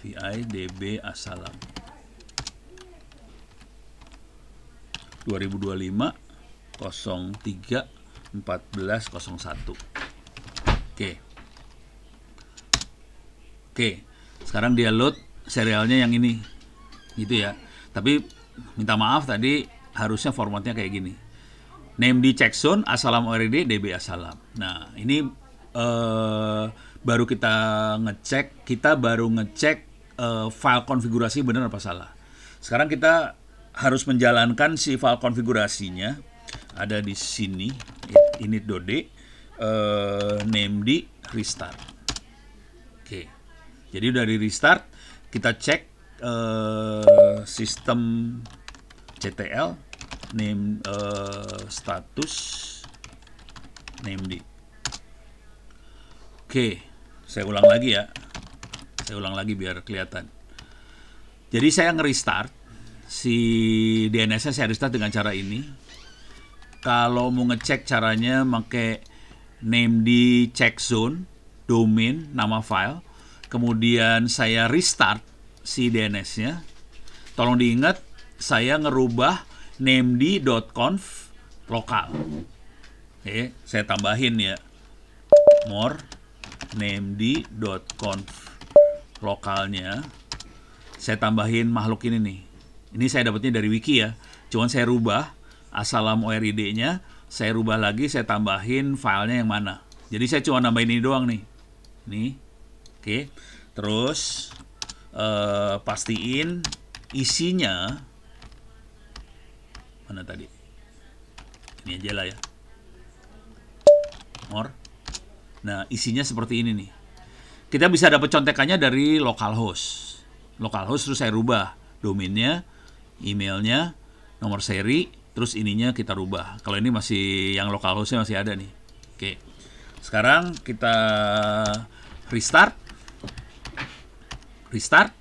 VI DB asalam. 2025 03 14 01. Oke, sekarang dia load serialnya yang ini gitu ya. Tapi minta maaf tadi harusnya formatnya kayak gini. Name di checkzone asalam ORD DB asalam. Nah, ini baru kita baru ngecek file konfigurasi benar apa salah. Sekarang kita harus menjalankan si file konfigurasinya, ada di sini init.d named restart. Oke, jadi udah di restart, kita cek sistem ctl name status named. Oke, saya ulang lagi ya, biar kelihatan. Jadi saya nge-restart si DNS-nya, saya restart dengan cara ini. Kalau mau ngecek caranya pakai name di checkzone, domain, nama file. Kemudian saya restart si DNS-nya. Tolong diingat, saya ngerubah named.conf lokal. Oke, saya tambahin ya. More named.conf lokalnya. Saya tambahin makhluk ini nih. Ini saya dapatnya dari wiki ya. Cuman saya rubah Asalam ORID-nya, saya rubah lagi, saya tambahin filenya yang mana. Jadi saya cuma nambahin ini doang nih. Nih. Oke. Terus pastiin isinya mana tadi? Ini aja lah ya. More. Nah, isinya seperti ini nih. Kita bisa dapat contekannya dari localhost. Localhost terus saya rubah domainnya, emailnya, nomor seri, terus ininya kita rubah. Kalau ini masih yang localhostnya masih ada nih. Oke. Sekarang kita restart. etc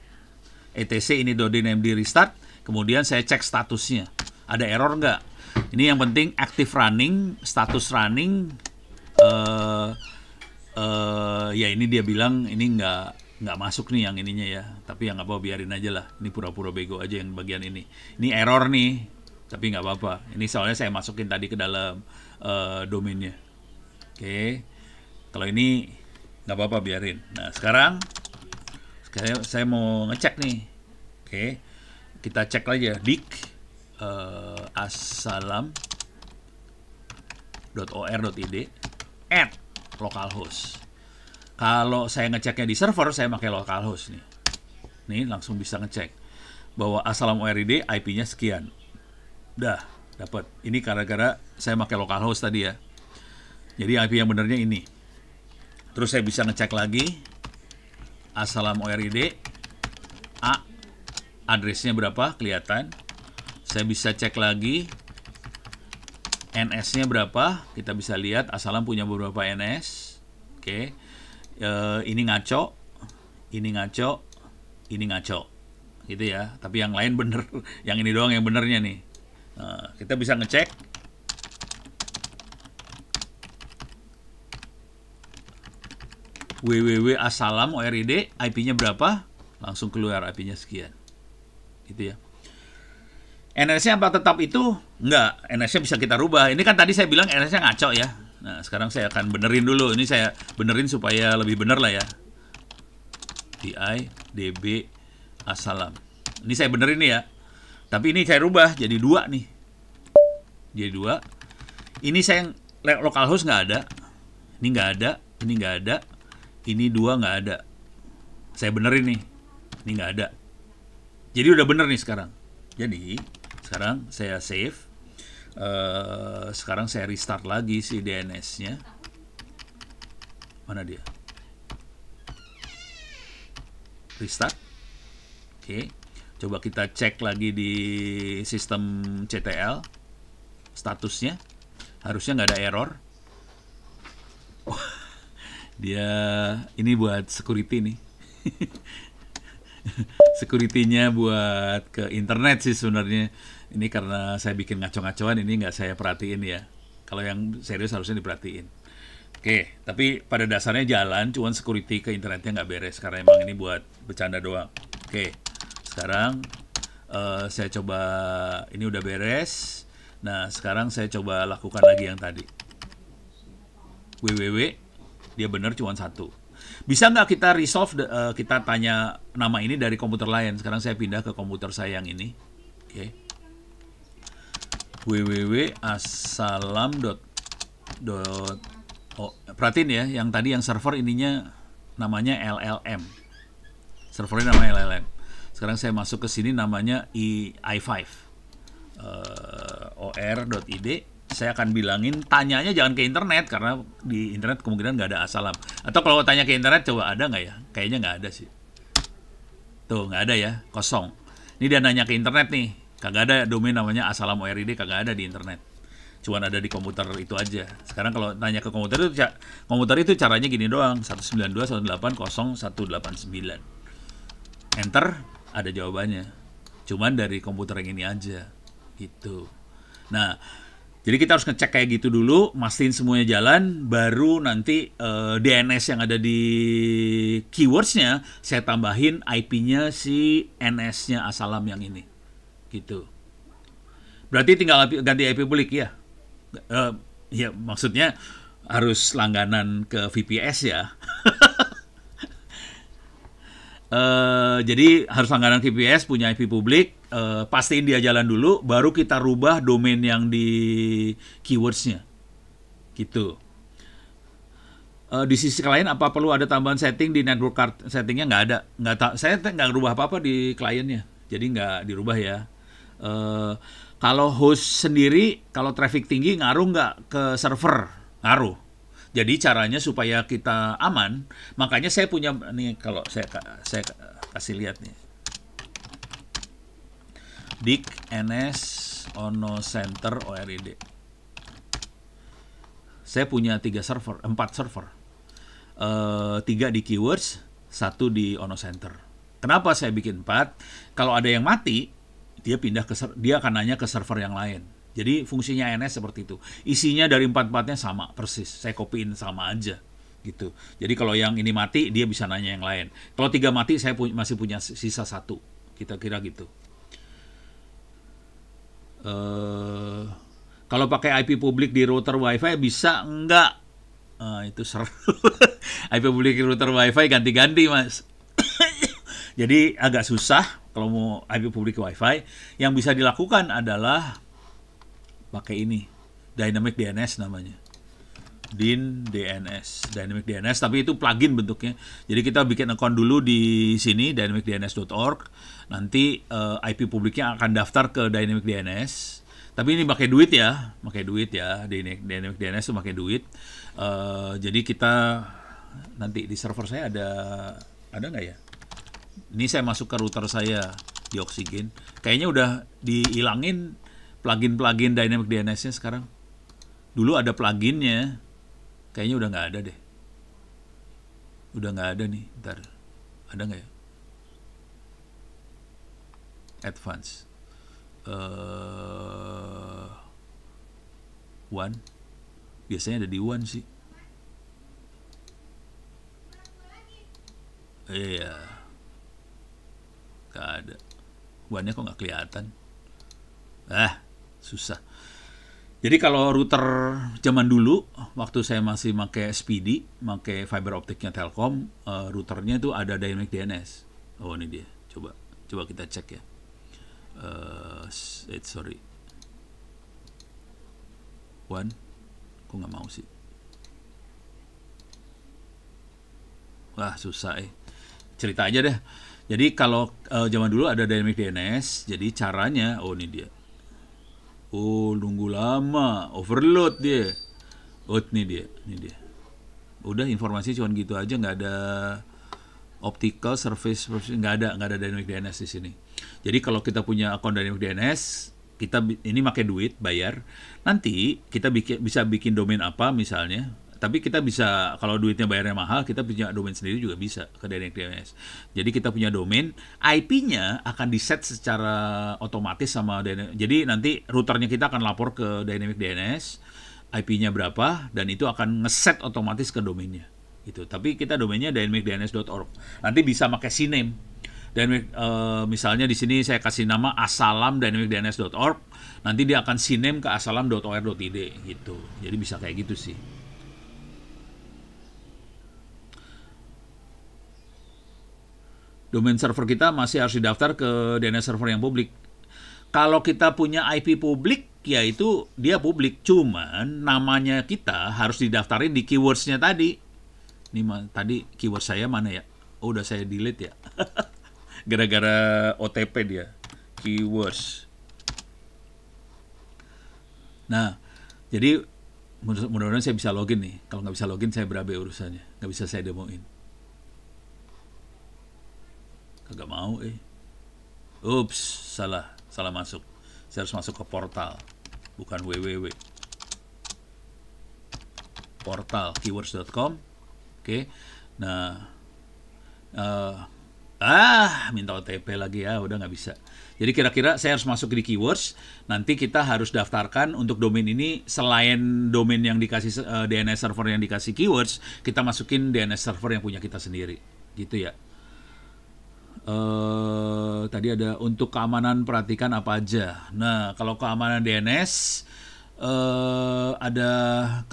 ini .dnmd restart. Kemudian saya cek statusnya. Ada error nggak? Ini yang penting active running, status running. Ya ini dia bilang ini nggak masuk nih yang ininya ya. Tapi yang nggak apa-apa, biarin aja lah. Ini pura-pura bego aja yang bagian ini. Ini error nih, tapi nggak apa-apa. Ini soalnya saya masukin tadi ke dalam domainnya. Oke. Kalau ini nggak apa-apa, biarin. Nah sekarang saya mau ngecek nih. Oke. Kita cek aja dik asalam.or.id add localhost. Kalau saya ngeceknya di server, saya pakai localhost nih. Nih langsung bisa ngecek bahwa Asalam ORID IP-nya sekian. Dah, dapat. Ini gara-gara saya pakai localhost tadi ya. Jadi IP yang benernya ini. Terus saya bisa ngecek lagi Asalam ORID address-nya berapa, kelihatan. Saya bisa cek lagi NS-nya berapa, kita bisa lihat Asalam punya beberapa NS. Oke. Ini ngaco, ini ngaco, ini ngaco. Gitu ya. Tapi yang lain bener, yang ini doang yang benernya nih. Kita bisa ngecek. www.asalam ORID IP-nya berapa? Langsung keluar IP-nya sekian. Gitu ya. NS-nya apa tetap itu? Enggak, NS-nya bisa kita rubah. Ini kan tadi saya bilang NS-nya ngaco ya. Nah, sekarang saya akan benerin dulu. Ini saya benerin supaya lebih bener lah ya. DI, DB, Asalam. Ini saya benerin nih ya. Tapi ini saya rubah jadi 2 nih. Jadi 2. Ini saya localhost nggak ada. Ini nggak ada. Ini nggak ada. Ini 2 nggak ada. Saya benerin nih. Ini nggak ada. Jadi udah bener nih sekarang. Jadi sekarang saya save. Sekarang saya restart lagi si DNS-nya. Mana dia? Restart. Oke. Coba kita cek lagi di sistem CTL. Statusnya. Harusnya nggak ada error. Dia ini buat security nih. Security-nya buat ke internet sih sebenarnya. Ini karena saya bikin ngaco-ngacoan, ini nggak saya perhatiin ya. Kalau yang serius harusnya diperhatiin. Oke, tapi pada dasarnya jalan, cuman security ke internetnya nggak beres karena emang ini buat bercanda doang. Oke, sekarang saya coba, ini udah beres. Nah, sekarang saya coba lakukan lagi yang tadi. www, dia bener cuman 1. Bisa nggak kita resolve, kita tanya nama ini dari komputer lain. Sekarang saya pindah ke komputer saya yang ini. Oke. www.asalam. Perhatiin ya, yang tadi yang server ininya namanya LLM. Servernya namanya LLM. Sekarang saya masuk ke sini namanya i5. or.id. Saya akan bilangin, tanyanya jangan ke internet karena di internet kemungkinan nggak ada Asalam. Atau kalau tanya ke internet, coba ada nggak ya? Kayaknya nggak ada sih. Tuh nggak ada ya, kosong. Ini dia nanya ke internet nih, kagak ada domain namanya Asalam ORID, kagak ada di internet. Cuman ada di komputer itu aja. Sekarang kalau tanya ke komputer itu caranya gini doang, 192.168.0189. Enter, ada jawabannya. Cuman dari komputer yang ini aja, gitu. Nah. Jadi kita harus ngecek kayak gitu dulu, mastiin semuanya jalan, baru nanti DNS yang ada di keywords-nya, saya tambahin IP-nya si NS-nya Asalam yang ini. Gitu. Berarti tinggal ganti IP publik ya? Ya maksudnya harus langganan ke VPS ya. Jadi harus langganan VPS, punya IP publik, pastiin dia jalan dulu, baru kita rubah domain yang di keywords-nya, gitu. Di sisi lain, apa perlu ada tambahan setting di network card settingnya? Nggak ada, saya nggak rubah apa-apa di kliennya, jadi nggak dirubah ya. Kalau host sendiri, kalau traffic tinggi ngaruh nggak ke server? Ngaruh. Jadi caranya supaya kita aman, makanya saya punya nih, kalau saya kasih lihat nih, Dik NS Ono Center ORID. Saya punya 4 server, 3 di keywords, 1 di Ono Center. Kenapa saya bikin 4? Kalau ada yang mati, dia akan nanya ke server yang lain. Jadi fungsinya NS seperti itu. Isinya dari 4-4-nya sama persis. Saya copyin sama aja gitu. Jadi kalau yang ini mati, dia bisa nanya yang lain. Kalau 3 mati, saya masih punya sisa 1. Kita kira gitu. Kalau pakai IP publik di router WiFi bisa enggak? Itu seru. IP publik di router WiFi ganti-ganti, Mas. Jadi agak susah kalau mau IP publik WiFi. Yang bisa dilakukan adalah pakai ini, Dynamic DNS namanya. DNS, Dynamic DNS, tapi itu plugin bentuknya. Jadi kita bikin account dulu di sini, dynamicdns.org. Nanti IP publiknya akan daftar ke Dynamic DNS. Tapi ini pakai duit ya. Dynamic DNS itu pakai duit. Jadi kita nanti di server saya ada nggak ya? Ini saya masuk ke router saya di Oxygen. Kayaknya udah dihilangin plugin Dynamic DNS-nya sekarang. Dulu ada pluginnya, kayaknya udah nggak ada deh. Udah nggak ada nih, ntar. Ada nggak ya? Advance. One. Biasanya ada di One sih. Iya. Nggak ada. One-nya kok nggak kelihatan. Susah. Jadi kalau router zaman dulu, waktu saya masih pakai SPD, pakai fiber optiknya Telkom, routernya itu ada Dynamic DNS. Oh, ini dia. Coba kita cek ya. Sorry. One, kok nggak mau sih? Wah, susah Cerita aja deh. Jadi kalau zaman dulu ada Dynamic DNS, jadi caranya, oh ini dia. Oh, nunggu lama, overload dia. Oh, ini dia. Udah informasi cuma gitu aja, nggak ada optical service, nggak ada Dynamic DNS di sini. Jadi kalau kita punya akun Dynamic DNS, kita ini pakai duit, bayar. Nanti kita bisa bikin domain apa misalnya. Tapi kita bisa, kalau duitnya bayarnya mahal, kita punya domain sendiri juga bisa ke Dynamic DNS. Jadi kita punya domain, IP-nya akan di-set secara otomatis sama Dynamic. Jadi nanti routernya kita akan lapor ke Dynamic DNS, IP-nya berapa, dan itu akan ngeset otomatis ke domainnya. Gitu. Tapi kita domainnya dynamicdns.org. Nanti bisa pakai CNAME. Misalnya di sini saya kasih nama asalam.dynamicdns.org. Nanti dia akan CNAME ke asalam.or.id gitu. Jadi bisa kayak gitu sih. Domain server kita masih harus didaftar ke DNS server yang publik. Kalau kita punya IP publik, ya itu dia publik. Cuman namanya kita harus didaftarin di keywords-nya tadi. Ini tadi keyword saya mana ya? Oh, udah saya delete ya. Gara-gara OTP dia. Keywords. Nah, jadi mudah-mudahan saya bisa login nih. Kalau nggak bisa login, saya berabe urusannya. Nggak bisa saya demoin. Kagak mau Ups, salah masuk. Saya harus masuk ke portal, bukan www. Portal keywords.com. Oke. Nah, minta OTP lagi ya, udah nggak bisa. Jadi kira-kira saya harus masuk di keywords. Nanti kita harus daftarkan untuk domain ini, selain domain yang dikasih DNS server yang dikasih keywords, kita masukin DNS server yang punya kita sendiri, gitu ya. Tadi ada untuk keamanan perhatikan apa aja. Nah, kalau keamanan DNS ada,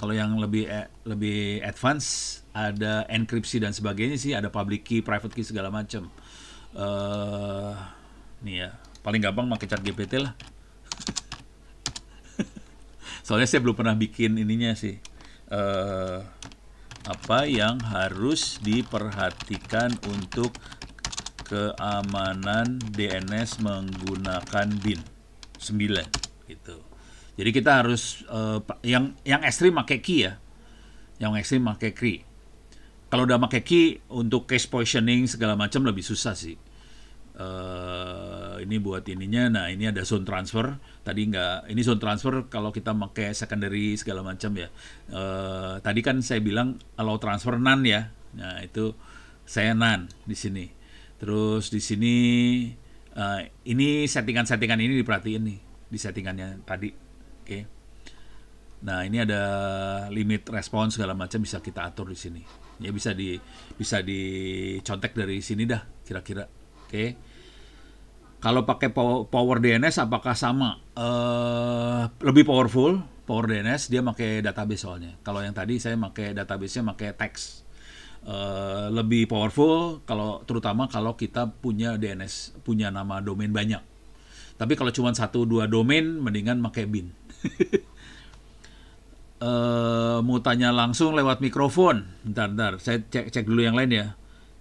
kalau yang lebih advance ada enkripsi dan sebagainya sih, ada public key, private key segala macam. eh nih ya, paling gampang pakai ChatGPT lah. Soalnya saya belum pernah bikin ininya sih. Apa yang harus diperhatikan untuk keamanan DNS menggunakan BIN 9 gitu. Jadi kita harus yang ekstrim pakai key ya. Yang ekstrim pakai key. Kalau udah pakai key untuk case positioning segala macam lebih susah sih. Ini buat ininya. Nah, ini ada zone transfer. Tadi nggak, ini zone transfer kalau kita pakai secondary segala macam ya. Tadi kan saya bilang allow transfer none ya. Nah, itu saya none di sini. Terus di sini ini settingan-settingan ini diperhatiin nih di settingannya tadi. Oke. Nah, ini ada limit respons segala macam bisa kita atur di sini. Ya bisa dicontek dari sini dah kira-kira. Oke. Kalau pakai Power DNS apakah sama? Lebih powerful Power DNS, dia pakai database soalnya. Kalau yang tadi saya pakai database-nya pakai teks. Lebih powerful terutama kalau kita punya DNS, punya nama domain banyak. Tapi kalau cuma 1-2 domain mendingan pakai BIN. Mau tanya langsung lewat mikrofon. Bentar, saya cek dulu yang lain ya.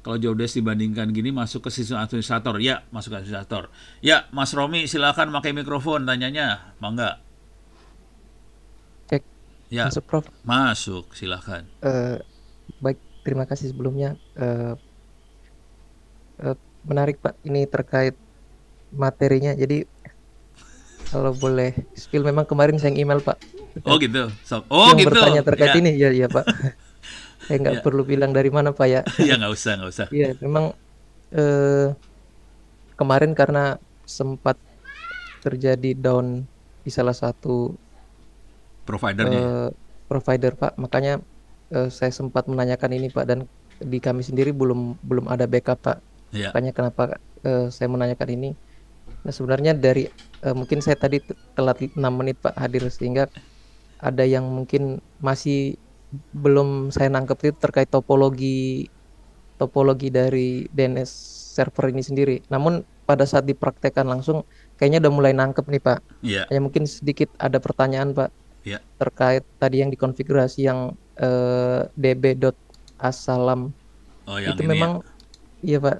Kalau Jobdesk dibandingkan gini masuk ke sistem administrator. Ya, masuk ke administrator. Ya, Mas Romi silakan pakai mikrofon tanyanya. Mangga. Cek. Ya. Masuk, Prof. Masuk, silakan. Baik, terima kasih sebelumnya. Menarik Pak, ini terkait materinya. Jadi kalau boleh spill, memang kemarin saya email Pak. Oh gitu. Yang Gitu. bertanya terkait ya. ini, ya Pak. Saya nggak perlu bilang dari mana Pak ya. Ya nggak usah. Iya, memang kemarin karena sempat terjadi down di salah satu Providernya. provider Pak, makanya saya sempat menanyakan ini Pak, dan di kami sendiri belum ada backup Pak. Ya. Makanya kenapa saya menanyakan ini. Nah, sebenarnya dari mungkin saya tadi telat 6 menit Pak hadir, sehingga ada yang mungkin masih belum saya nangkep itu terkait topologi dari DNS server ini sendiri. Namun pada saat dipraktekkan langsung kayaknya udah mulai nangkep nih Pak. Iya. Hanya mungkin sedikit ada pertanyaan Pak. Iya. Terkait tadi yang dikonfigurasi yang db.asalam. Oh, yang itu ini memang iya Pak.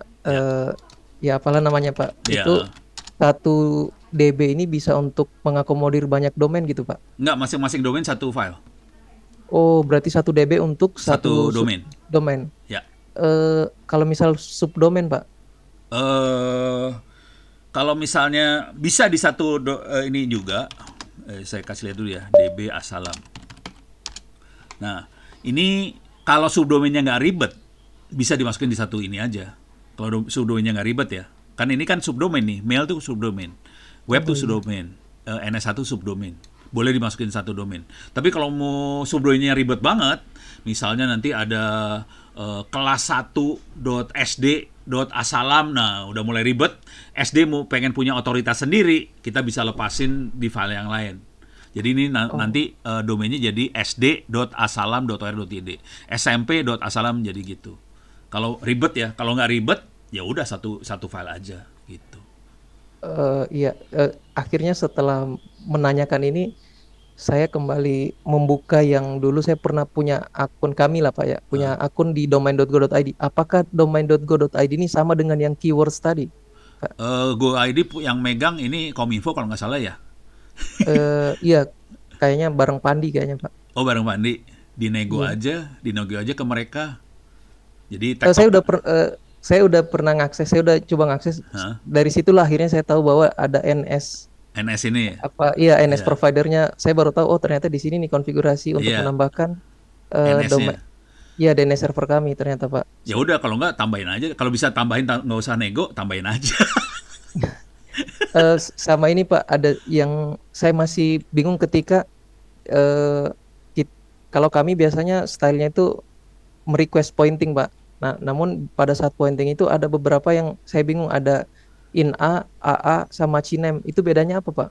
Ya apalah namanya Pak. Ya. Itu 1 DB ini bisa untuk mengakomodir banyak domain gitu Pak. Enggak, masing-masing domain satu file. Oh, berarti 1 DB untuk Satu domain. domain. Ya. Kalau misal subdomain Pak. Kalau misalnya bisa di satu ini juga, saya kasih lihat dulu ya, DB Asalam. Nah, ini kalau subdomainnya nggak ribet, bisa dimasukin di satu ini aja. Kalau subdomainnya nggak ribet ya, kan ini kan subdomain nih, mail tuh subdomain, web tuh subdomain, NS1 subdomain. Boleh dimasukin satu domain. Tapi kalau mau subdomainnya ribet banget, misalnya nanti ada kelas 1.sd.asalam, nah udah mulai ribet, SD mau pengen punya otoritas sendiri, kita bisa lepasin di file yang lain. Jadi ini nanti domainnya jadi sd.asalam.or.id, smp.asalam, jadi gitu. Kalau ribet ya, kalau nggak ribet ya udah satu file aja gitu. Iya, akhirnya setelah menanyakan ini, saya kembali membuka yang dulu saya pernah punya akun kami lah Pak ya, punya akun di domain.go.id. Apakah domain.go.id ini sama dengan yang keywords tadi? Go.id yang megang ini Kominfo kalau nggak salah ya? Iya, kayaknya bareng Pandi kayaknya Pak. Oh, bareng Pandi, dinego aja ke mereka. Jadi saya udah pernah ngakses, saya udah coba ngakses. Dari situlah akhirnya saya tahu bahwa ada NS ini NS providernya. Saya baru tahu, oh ternyata di sini nih konfigurasi untuk menambahkan domain. Iya, DNS server kami ternyata Pak. Ya udah, kalau nggak tambahin aja. Kalau bisa tambahin, nggak usah nego, tambahin aja. Sama ini Pak, ada yang saya masih bingung ketika kalau kami biasanya stylenya itu merequest pointing Pak. Nah, namun pada saat pointing itu ada beberapa yang saya bingung, ada in A, AA, sama CNAME. Itu bedanya apa Pak?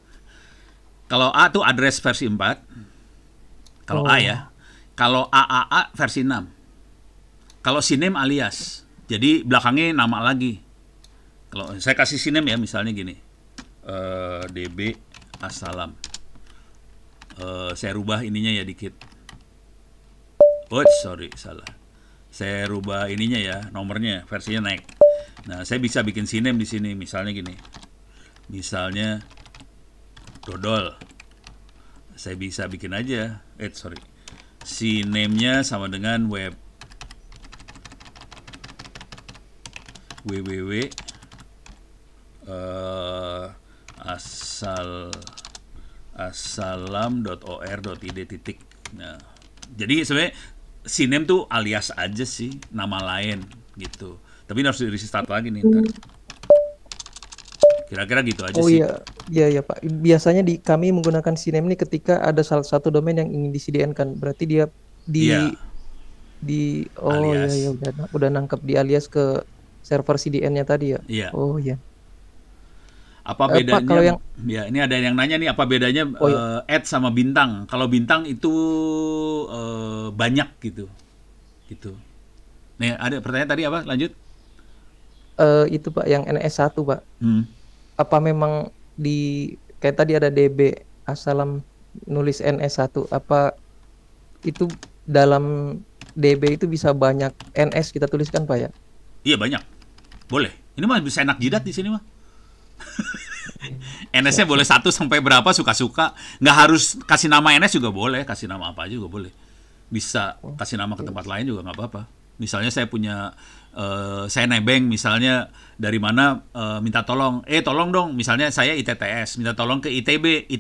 Kalau A tuh address versi 4. Kalau A ya. Kalau AAA versi 6. Kalau CNAME alias. Jadi belakangnya nama lagi. Kalau saya kasih sinem ya, misalnya gini, DB Assalam. Saya rubah ininya ya dikit. Oh, sorry, salah. Saya rubah ininya ya, nomornya, versinya naik. Nah, saya bisa bikin sinem di sini, misalnya gini. Misalnya dodol. Saya bisa bikin aja, siname-nya sama dengan www assalam.or.id titik. Nah, jadi sebenarnya sinem tuh alias aja sih, nama lain gitu. Tapi ini harus di restart lagi nih ntar. Kira-kira gitu aja Oh sih. iya, iya Pak. Biasanya kami menggunakan sinem ini ketika ada salah satu domain yang ingin di-CDN-kan. Berarti dia Iya, oh iya alias. ya udah nangkep di alias ke server CDN-nya tadi ya. Iya. Oh iya. Apa Pak, bedanya? kalau yang Ya, ini ada yang nanya nih, apa bedanya oh iya, add sama bintang? Kalau bintang itu banyak gitu. Gitu. Nih, ada pertanyaan tadi apa? Lanjut. itu Pak yang NS1 Pak. Hmm. Apa memang kayak tadi ada DB Assalam nulis NS1, apa itu dalam DB itu bisa banyak NS kita tuliskan Pak ya? Iya, banyak. Boleh. Ini mah bisa enak jidat di sini mah. NS-nya Siap, boleh siap. 1 sampai berapa suka-suka. Nggak harus kasih nama NS juga boleh, kasih nama apa aja juga boleh. Bisa Oh, kasih nama ke oke. tempat lain juga nggak apa-apa. Misalnya saya punya, saya nebeng misalnya dari mana, minta tolong, tolong dong, misalnya saya ITTS, minta tolong ke ITB,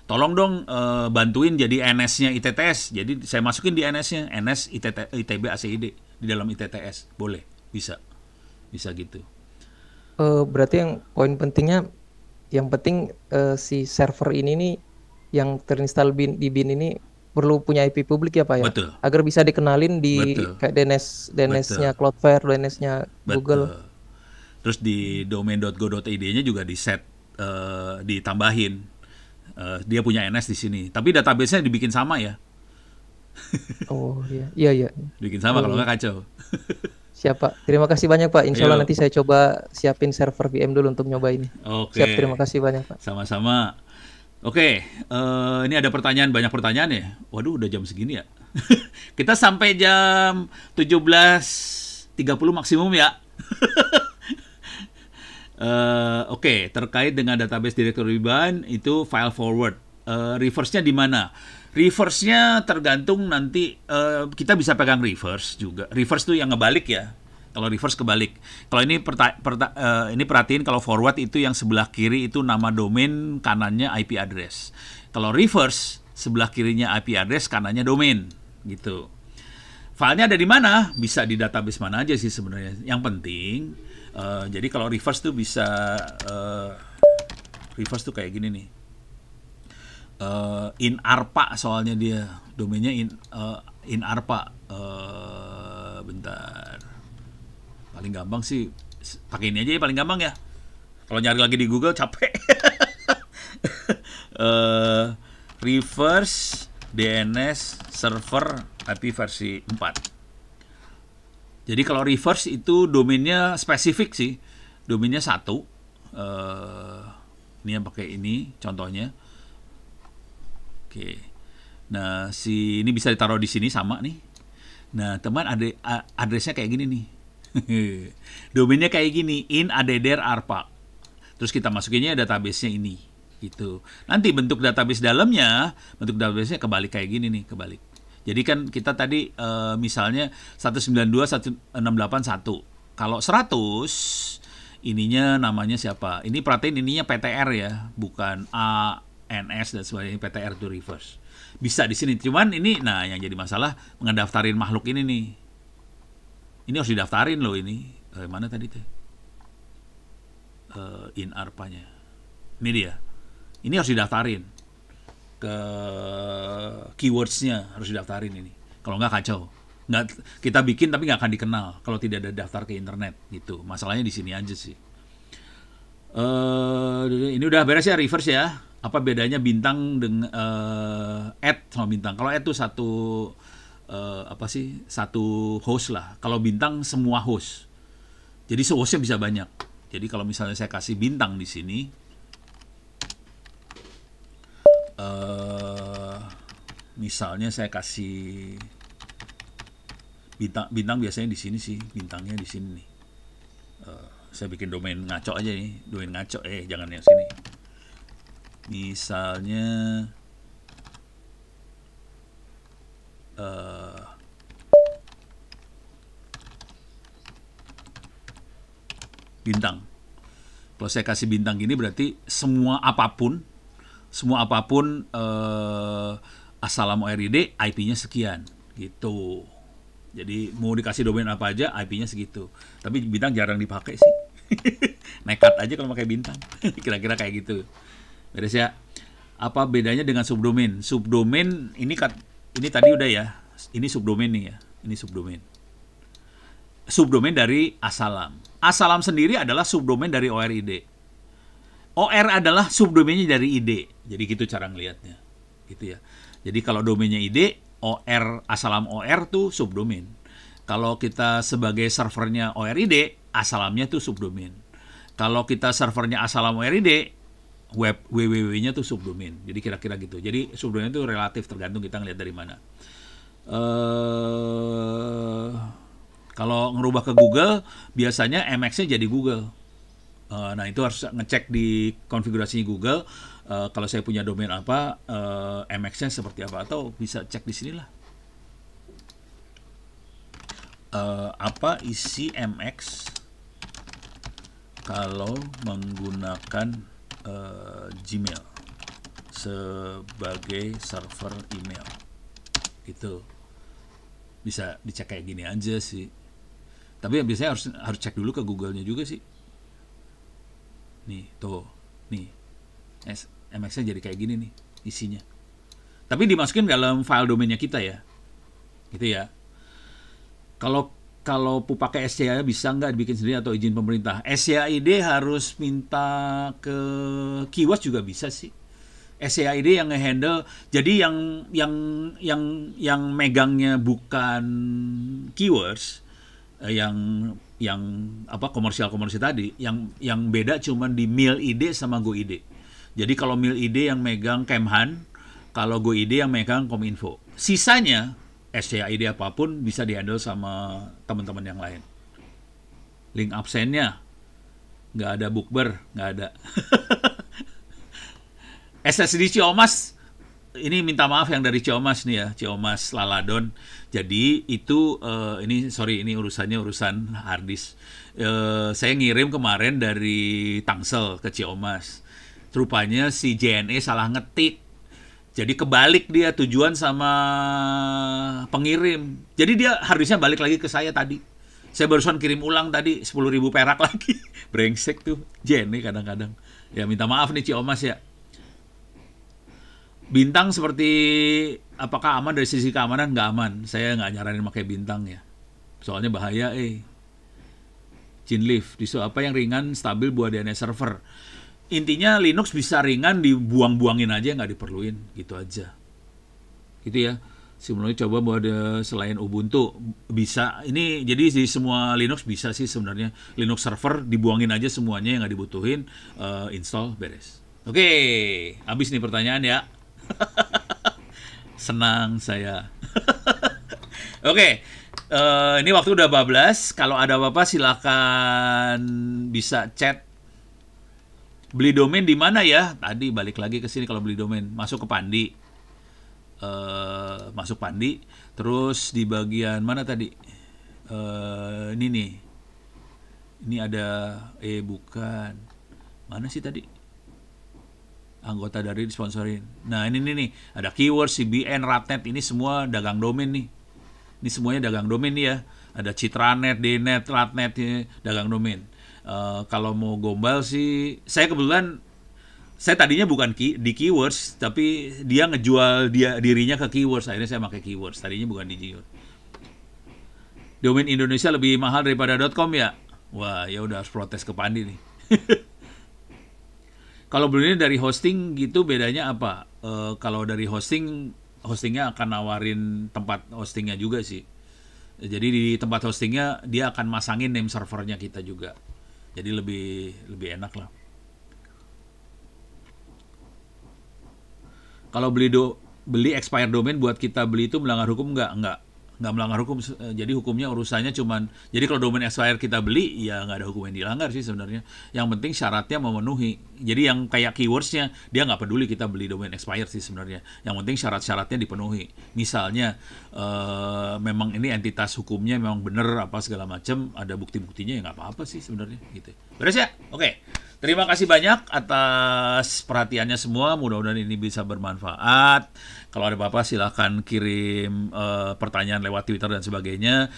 tolong dong bantuin jadi NS-nya ITTS. Jadi saya masukin di NS-nya, NS ITB ACID di dalam ITTS, boleh, bisa gitu. Berarti yang poin pentingnya, yang penting si server ini nih yang terinstall di bin ini perlu punya IP publik ya Pak ya, Betul, agar bisa dikenalin di betul, kayak DNS-nya betul, Cloudflare, DNS-nya Google. betul. Terus di domain.go.id-nya juga ditambahin. Dia punya NS di sini. Tapi database-nya dibikin sama ya. Oh iya, iya iya. Bikin sama, Oh kalau iya. nggak kacau. Siap Pak. Terima kasih banyak Pak. Insya Allah Ayo, nanti saya coba siapin server VM dulu untuk nyoba ini. Siap, terima oke. kasih banyak Pak. Sama-sama. Oke, ini ada pertanyaan, banyak pertanyaan ya. Waduh, udah jam segini ya. Kita sampai jam 17.30 maksimum ya. Oke, terkait dengan database directory ban itu file forward. Reverse-nya di mana? Reverse-nya tergantung nanti, kita bisa pegang reverse juga. Reverse tuh yang ngebalik ya. Kalau reverse kebalik. Kalau ini ini perhatiin, kalau forward itu yang sebelah kiri itu nama domain, kanannya IP address. Kalau reverse sebelah kirinya IP address, kanannya domain gitu. Filenya ada di mana? Bisa di database mana aja sih sebenarnya. Yang penting, jadi kalau reverse tuh bisa, reverse tuh kayak gini nih. In ARPA soalnya dia domainnya in ARPA. Bentar. Paling gampang sih pakai ini aja ya, paling gampang ya. Kalau nyari lagi di Google capek. Reverse DNS server IP versi 4. Jadi kalau reverse itu domainnya spesifik sih. Domainnya 1. Ini yang pakai ini contohnya. Oke. Nah, ini bisa ditaruh di sini sama nih. Nah, teman, addressnya kayak gini nih. Domainnya kayak gini, in addr arpa. Terus kita masukinnya database-nya ini. Gitu. Nanti bentuk database dalamnya, bentuk database-nya kebalik kayak gini nih, kebalik. Jadi kan kita tadi misalnya 192.168.1. Kalau 100, ininya namanya siapa? Ini perhatiin ininya PTR ya, bukan ANS dan sebagainya. PTR to reverse. Bisa di sini. Cuman ini, nah yang jadi masalah ngedaftarin makhluk ini nih. Ini harus didaftarin loh ini. Mana tadi tuh? In ARPA-nya. Ini dia. Ini harus didaftarin ke keywords-nya, harus didaftarin ini. Kalau nggak kacau. Nggak, kita bikin tapi nggak akan dikenal kalau tidak ada daftar ke internet gitu. Masalahnya di sini aja sih. Ini udah beres ya reverse ya. Apa bedanya bintang dengan add sama bintang? Kalau add tuh satu host lah. Kalau bintang semua host. Jadi hostnya bisa banyak. Jadi kalau misalnya saya kasih bintang di sini, misalnya saya kasih bintang biasanya di sini sih, bintangnya di sini nih. Saya bikin domain ngaco aja nih, domain ngaco, jangan yang sini. Misalnya bintang. Kalau saya kasih bintang gini berarti semua apapun Assalam ORID IP-nya sekian gitu. Jadi mau dikasih domain apa aja IP-nya segitu. Tapi bintang jarang dipakai sih. Nekat aja kalau pakai bintang. Kira-kira kayak gitu. Beres ya. Apa bedanya dengan subdomain? Subdomain ini tadi udah ya. Ini subdomain nih ya. Ini subdomain. Subdomain dari Assalam. Assalam sendiri adalah subdomain dari ORID. OR adalah subdomainnya dari ID. Jadi gitu cara ngelihatnya. Gitu ya. Jadi kalau domainnya ID, OR Assalam OR tuh subdomain. Kalau kita sebagai servernya ORID, Assalamnya tuh subdomain. Kalau kita servernya Assalam ORID, web www-nya tuh subdomain. Jadi kira-kira gitu. Jadi subdomain itu relatif tergantung kita ngelihat dari mana. Kalau ngerubah ke Google, biasanya MX-nya jadi Google. Nah itu harus ngecek di konfigurasinya Google. Kalau saya punya domain apa, MX-nya seperti apa, atau bisa cek di sini lah. Apa isi MX kalau menggunakan Gmail sebagai server email, itu bisa dicek kayak gini aja sih. Tapi biasanya harus cek dulu ke Google-nya juga sih. Nih, tuh. Nih. MX-nya jadi kayak gini nih isinya. Tapi dimasukin dalam file domainnya kita ya. Gitu ya. Kalau pakai SCID bisa nggak dibikin sendiri atau izin pemerintah? SCID harus minta ke keywords juga bisa sih. SCID yang nge-handle. Jadi yang megangnya bukan keywords, yang komersial tadi, yang beda cuman di Mail ID sama Go ID. Jadi kalau Mail ID yang megang Kemhan, kalau Go ID yang megang Kominfo. Sisanya SCID apapun bisa dihandle sama teman-teman yang lain. Link absennya nggak ada, bukber nggak ada. SSD Ciomas, ini minta maaf yang dari Ciomas nih ya, Ciomas Laladon. Jadi itu ini urusan harddisk. Saya ngirim kemarin dari Tangsel ke Ciomas. Rupanya si JNE salah ngetik. Jadi kebalik dia tujuan sama pengirim. Jadi dia harddisknya balik lagi ke saya tadi. Saya barusan kirim ulang tadi 10.000 perak lagi. Brengsek tuh JNE kadang-kadang. Ya minta maaf nih Ciomas ya. Bintang seperti apakah aman dari sisi keamanan? Nggak aman. Saya nggak nyaranin pakai bintang ya. Soalnya bahaya Gynleaf, distro apa yang ringan, stabil buat DNS server? Intinya Linux bisa ringan, dibuang-buangin aja, nggak diperluin. Gitu aja. Gitu ya. Sebelumnya coba buat selain Ubuntu. Bisa. Ini jadi di semua Linux bisa sih sebenarnya. Linux server dibuangin aja semuanya yang nggak dibutuhin. Install, beres. Oke. Habis nih pertanyaan ya. Senang saya. Oke, ini waktu udah bablas. Kalau ada apa-apa silakan bisa chat. Beli domain di mana ya? Tadi balik lagi ke sini kalau beli domain. Masuk ke Pandi. Masuk Pandi. Terus di bagian mana tadi? Ini nih. Ini ada bukan. Mana sih tadi? Anggota dari disponsorin. Nah ini nih ada keyword, CBN, Ratnet, ini semua dagang domain nih. Ini semuanya dagang domain nih ya. Ada Citranet, Dnet, Ratnet, dagang domain. Kalau mau gombal sih, saya kebetulan saya tadinya bukan di keywords, tapi dia ngejual dirinya ke keywords. Akhirnya saya pakai keywords. Tadinya bukan di keywords. Domain Indonesia lebih mahal daripada .com ya? Wah ya udah harus protes ke Pandi nih. Kalau belinya dari hosting gitu bedanya apa? Kalau dari hostingnya akan nawarin tempat hostingnya juga sih. Jadi di tempat hostingnya dia akan masangin name servernya kita juga. Jadi lebih lebih enak lah. Kalau beli expired domain buat kita beli itu melanggar hukum nggak melanggar hukum. Jadi hukumnya urusannya cuman, jadi kalau domain expired kita beli ya nggak ada hukum yang dilanggar sih sebenarnya. Yang penting syaratnya memenuhi. Jadi yang kayak keywordsnya dia nggak peduli kita beli domain expired sih sebenarnya. Yang penting syarat-syaratnya dipenuhi. Misalnya memang ini entitas hukumnya memang benar apa segala macam, ada bukti-buktinya ya nggak apa-apa sih sebenarnya gitu. Beres ya? Oke. Terima kasih banyak atas perhatiannya semua. Mudah-mudahan ini bisa bermanfaat. Kalau ada apa-apa silahkan kirim pertanyaan lewat Twitter dan sebagainya.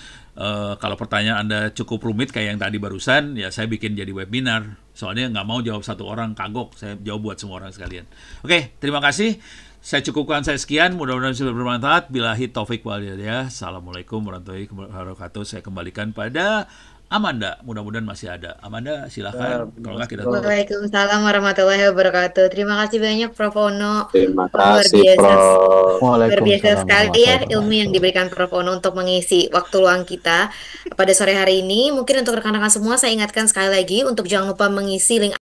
Kalau pertanyaan Anda cukup rumit kayak yang tadi barusan, ya saya bikin jadi webinar. Soalnya nggak mau jawab satu orang kagok, saya jawab buat semua orang sekalian. Oke, terima kasih. Saya cukupkan saya sekian. Mudah-mudahan sudah bermanfaat. Billahi taufik wal hidayah. Assalamualaikum warahmatullahi wabarakatuh. Saya kembalikan pada Amanda, mudah-mudahan masih ada. Amanda, silakan. Kalau nggak kita tutup. Waalaikumsalam warahmatullahi wabarakatuh. Terima kasih banyak Prof. Ono. Terima Luar kasih, biasa, Prof. luar biasa Waalaikumsalam sekali ya warahmatullahi ilmu yang diberikan Prof. Ono untuk mengisi waktu luang kita pada sore hari ini. Mungkin untuk rekan-rekan semua saya ingatkan sekali lagi untuk jangan lupa mengisi link